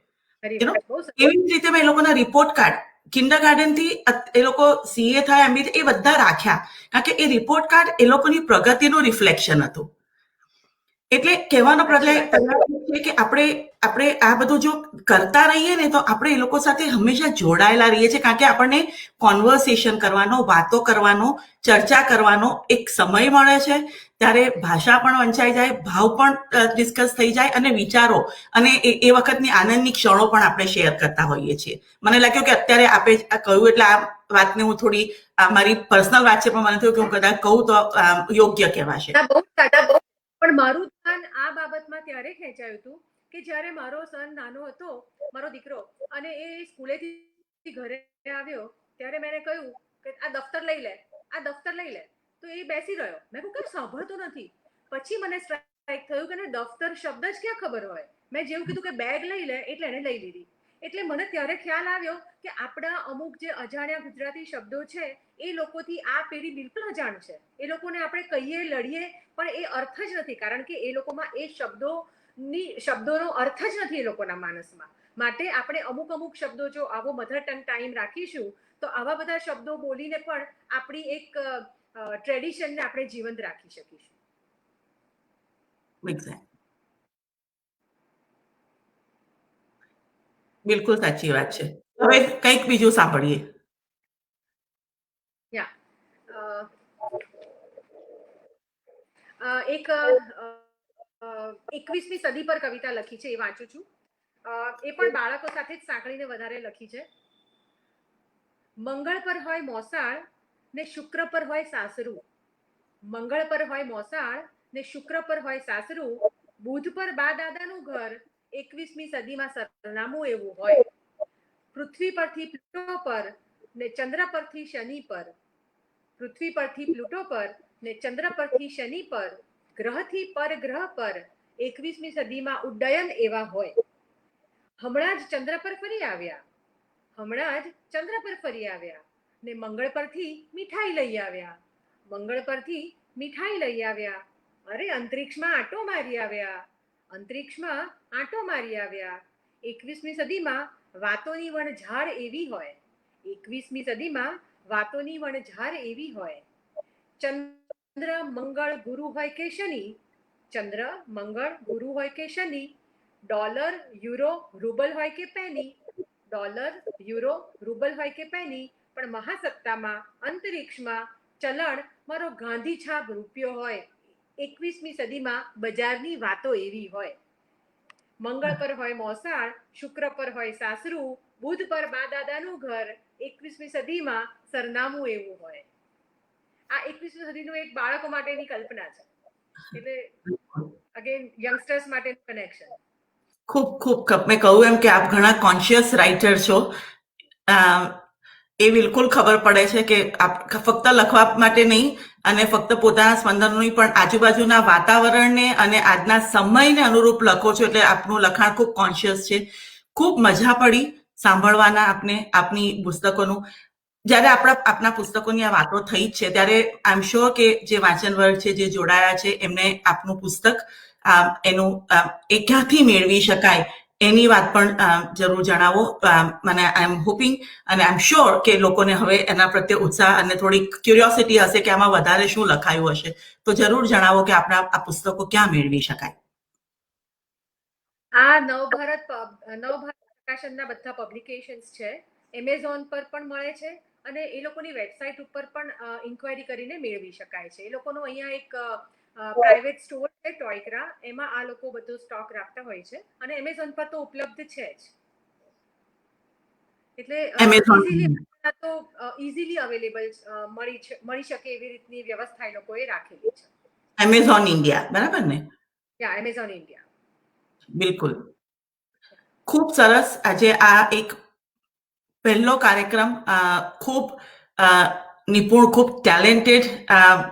એવી જ રીતે મેં એ લોકોના રિપોર્ટ કાર્ડ કિન્ડરગાર્ટન થી એ લોકો સીએ થયા, એમબી એ બધા રાખ્યા, કારણ કે એ રિપોર્ટ કાર્ડ એ લોકોની પ્રગતિનું રિફ્લેક્શન હતું. એટલે કહેવાનો છે કે આપણે આ બધું જો કરતા રહીએ ને તો આપણે એ લોકો સાથે હંમેશા જોડાયેલા રહીએ છીએ, કારણ કે આપણને કોન્વર્સેશન કરવાનો, વાતો કરવાનો, ચર્ચા કરવાનો એક સમય મળે છે. ત્યારે ભાષા પણ વંચાઈ જાય, ભાવ પણ ડિસ્કસ થઈ જાય અને વિચારો અને એ વખતની આનંદની ક્ષણો પણ આપણે શેર કરતા હોઈએ છીએ. મને લાગ્યું કે અત્યારે આપણે કહ્યું એટલે આ વાતને હું થોડી મારી પર્સનલ વાત છે, પણ મને થયું કે હું કદાચ કહું તો યોગ્ય કહેવાશે. પણ મારું ધ્યાન આ બાબતમાં ત્યારે ખેંચાયું હતું કે જ્યારે મારો સન નાનો હતો, મારો દીકરો, અને એ સ્કૂલેથી ઘરે આવ્યો ત્યારે મેં કહ્યું કે આ દફતર લઈ લે, આ દફતર લઈ લે, તો એ બેસી રહ્યો. મેં કહ્યું કેમ સાંભળતો નથી? પછી મને સ્ટ્રાઇક થયું કે દફતર શબ્દ જ ક્યાં ખબર હોય. મેં જેવું કીધું કે બેગ લઈ લે એટલે એને લઈ લીધી. એટલે મને ત્યારે ખ્યાલ આવ્યો કે આપણા અમુક જે અજાણ્યા ગુજરાતી શબ્દો છે એ લોકોથી આ પેઢી બિલકુલ અજાણ છે. એ લોકોને આપણે કહીએ, લડીએ, પણ એ અર્થ જ નથી, કારણ કે એ લોકોમાં એ શબ્દોનો અર્થ જ નથી એ લોકોના માનસમાં. માટે આપણે અમુક શબ્દો જો આવો મધર ટંગ ટાઈમ રાખીશું તો આવા બધા શબ્દો બોલીને પણ આપણી એક ટ્રેડિશનને આપણે જીવંત રાખી શકીશું. બિલકુલ સાચી વાત છે. હવે કંઈક બીજું સાંભળીએ. એક 21મી સદી પર કવિતા લખી છે, એ વાંચું છું. એ પણ બાળકો સાથે જ સાંકળીને વધારે લખી છે. મંગળ પર હોય મોસાળ ને શુક્ર પર હોય સાસરું, મંગળ પર હોય મોસાળ ને શુક્ર પર હોય સાસરું, બુધ પર બા દાદાનું ઘર, 21મી સદીમાં સરનામું એવું હોય. પૃથ્વી પરથી પ્લુટો પર ને ચંદ્ર પરથી શનિ પર, પૃથ્વી પરથી પ્લુટો પર ને ચંદ્ર પરથી શનિ પર, ગ્રહથી પરગ્રહ પર 21મી સદીમાં ઉડ્ડયન એવા હોય. હમણાં જ ચંદ્ર પર ફરી આવ્યા, હમણાં જ ચંદ્ર પર ફરી આવ્યા ને મંગળ પરથી મીઠાઈ લઈ આવ્યા, મંગળ પરથી મીઠાઈ લઈ આવ્યા. અરે અંતરિક્ષમાં આંટો મારી આવ્યા, અંતરિક્ષમાં આંટો મારી આવ્યા. 21મી સદીમાં વાતોની વણઝાર એવી હોય, 21મી સદીમાં વાતોની વણઝાર એવી હોય. ચંદ્ર મંગળ ગુરુ હોય કે શનિ, ચંદ્ર મંગળ ગુરુ હોય કે શનિ, ડોલર યુરો રૂબલ હોય કે પેની, ડોલર યુરો રૂબલ હોય કે પેની, પણ મહાસત્તામાં અંતરિક્ષમાં ચલણ મારો ગાંધી છાપ રૂપિયો હોય. 21મી સદીમાં બજારની વાતો એવી હોય. મંગળ પર હોય મોસાળ, શુક્ર પર હોય સાસરું, બુધ પર બા દાદાનું ઘર, 21મી સદીમાં સરનામું એવું હોય. આ 21મી સદીનું એક બાળકો માટેની કલ્પના છે. એટલે અગેન યંગસ્ટર્સ માટેનું કનેક્શન. ખૂબ ખૂબ મેં કહ્યું એમ કે આપ ઘણા કોન્શિયસ રાઇટર છો. એ બિલકુલ ખબર પડે છે કે આપ ફક્ત લખવા માટે નહીં અને ફક્ત પોતાના સ્પંદનો નહીં પણ આજુબાજુના વાતાવરણને અને આજના સમયને અનુરૂપ લખો છો, એટલે આપનું લખાણ ખૂબ કોન્શિયસ છે. ખૂબ મજા પડી સાંભળવાના આપની પુસ્તકોનું. જ્યારે આપના પુસ્તકોની આ વાતો થઈ જ છે ત્યારે આઈ એમ શ્યોર કે જે વાંચન વર્ગ છે, જે જોડાયા છે, એમને આપનું પુસ્તક એનું એ ક્યાંથી મેળવી શકાય એની વાત પણ જરૂર જણાવો. મને આઈ એમ હોપિંગ અને આઈ એમ શ્યોર કે લોકોને હવે એના પ્રત્યે ઉત્સાહ અને થોડીક ક્યુરિયોસિટી હશે કે આમાં વધારે શું લખાયું હશે. તો જરૂર જણાવો કે આપણા આ પુસ્તકો ક્યાં મેળવી શકાય. આ નવભારત પ્રકાશનના બધા પબ્લિકેશન્સ છે. એમેઝોન પર પણ મળે છે અને એ લોકોની વેબસાઇટ ઉપર પણ ઇન્ક્વાયરી કરીને મેળવી શકાય છે. એ લોકોનો અહીંયા એક પ્રાઇવેટ સ્ટોર છે ટોયક્રા, એમાં આ લોકો બધો સ્ટોક રાખતા હોય છે અને એમેઝોન પર તો ઉપલબ્ધ છે જ. એટલે ઇઝીલી અવેલેબલ મળી શકે એવી રીતની વ્યવસ્થા એ લોકોએ રાખેલી છે. એમેઝોન ઇન્ડિયા, બરાબર ને? યા, એમેઝોન ઇન્ડિયા. બિલકુલ. ખૂબ સરસ. આજે આ એક પહેલો કાર્યક્રમ ખૂબ નિપુણ, ખૂબ ટેલેન્ટેડ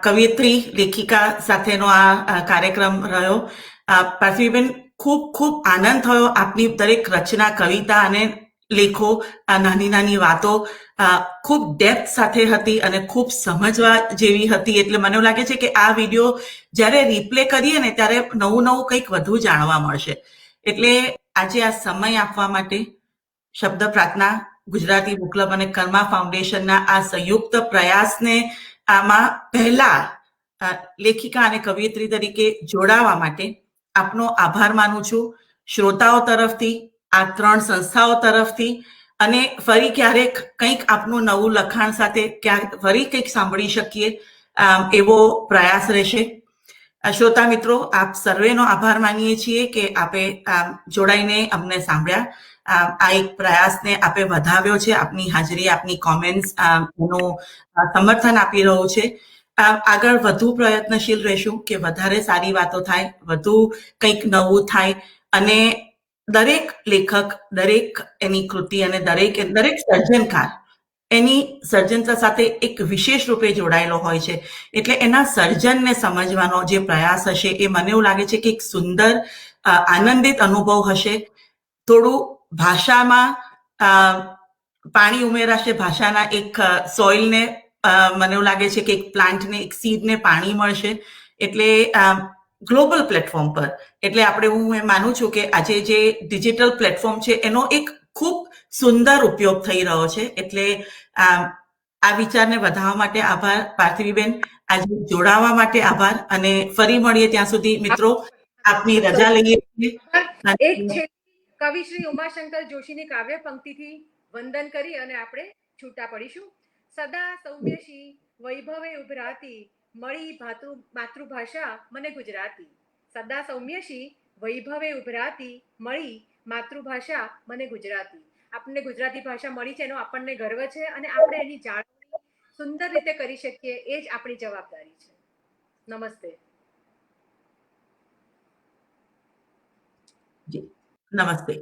કવિયત્રી, લેખિકા સાથેનો આ કાર્યક્રમ રહ્યો. પાર્થિવીબેન, ખૂબ ખૂબ આનંદ થયો. આપની દરેક રચના, કવિતા અને લેખો, નાની નાની વાતો ખૂબ ડેપ્થ સાથે હતી અને ખૂબ સમજવા જેવી હતી. એટલે મને એવું લાગે છે કે આ વિડીયો જ્યારે રિપ્લે કરીએ ને ત્યારે નવું નવું કંઈક વધુ જાણવા મળશે. એટલે આજે આ સમય આપવા માટે શબ્દ પ્રાર્થના, ગુજરાતી બુક ક્લબ અને કર્મા ફાઉન્ડેશનના આ સંયુક્ત પ્રયાસને આમાં પહેલા લેખિકા અને કવિયત્રી તરીકે જોડાવા માટે આપનો આભાર માનું છું, શ્રોતાઓ તરફથી, આ 3 સંસ્થાઓ તરફથી. અને ફરી ક્યારેક કંઈક આપનું નવું લખાણ સાથે ફરી કંઈક સાંભળી શકીએ એવો પ્રયાસ રહેશે. શ્રોતા મિત્રો, આપ સર્વેનો આભાર માનીએ છીએ કે આપે જોડાઈને અમને સાંભળ્યા. આ એક પ્રયાસને આપે વધાવ્યો છે. આપની હાજરી, આપની કોમેન્ટ્સ એનું સમર્થન આપી રહ્યું છે. આગળ વધુ પ્રયત્નશીલ રહેશું કે વધારે સારી વાતો થાય, વધુ કંઈક નવું થાય અને દરેક લેખક, દરેક એની કૃતિ અને દરેક સર્જનકાર એની સર્જનતા સાથે એક વિશેષ રૂપે જોડાયેલો હોય છે. એટલે એના સર્જનને સમજવાનો જે પ્રયાસ હશે એ મને એવું લાગે છે કે એક સુંદર આનંદિત અનુભવ હશે. થોડું ભાષામાં પાણી ઉમેરાશે, ભાષાના એક સોઇલને મને એવું લાગે છે કે એક પ્લાન્ટને, એક સીડને પાણી મળશે. એટલે ગ્લોબલ પ્લેટફોર્મ પર, એટલે હું માનું છું કે આજે જે ડિજિટલ પ્લેટફોર્મ છે એનો એક ખૂબ સુંદર ઉપયોગ થઈ રહ્યો છે. એટલે આ વિચારને વધારવા માટે આભાર પાર્થિવીબેન, આજે જોડાવા માટે આભાર અને ફરી મળીએ ત્યાં સુધી મિત્રો આપની રજા લઈએ છીએ. એક છે કવિ શ્રી ઉમાશંકર જોશીની કાવ્ય પંક્તિથી વંદન કરી અને આપણે છૂટા પડીશું. સદા સૌમ્યશી વૈભવે ઉભરાતી મળી માતૃભાષા મને ગુજરાતી. સદા સૌમ્યશી વૈભવે ઉભરાતી મળી માતૃભાષા મને ગુજરાતી. આપણને ગુજરાતી ભાષા મળી છે એનો આપણને ગર્વ છે અને આપણે એની જાળવણી સુંદર રીતે કરી શકીએ એ જ આપણી જવાબદારી છે. નમસ્તે. નમસ્તે.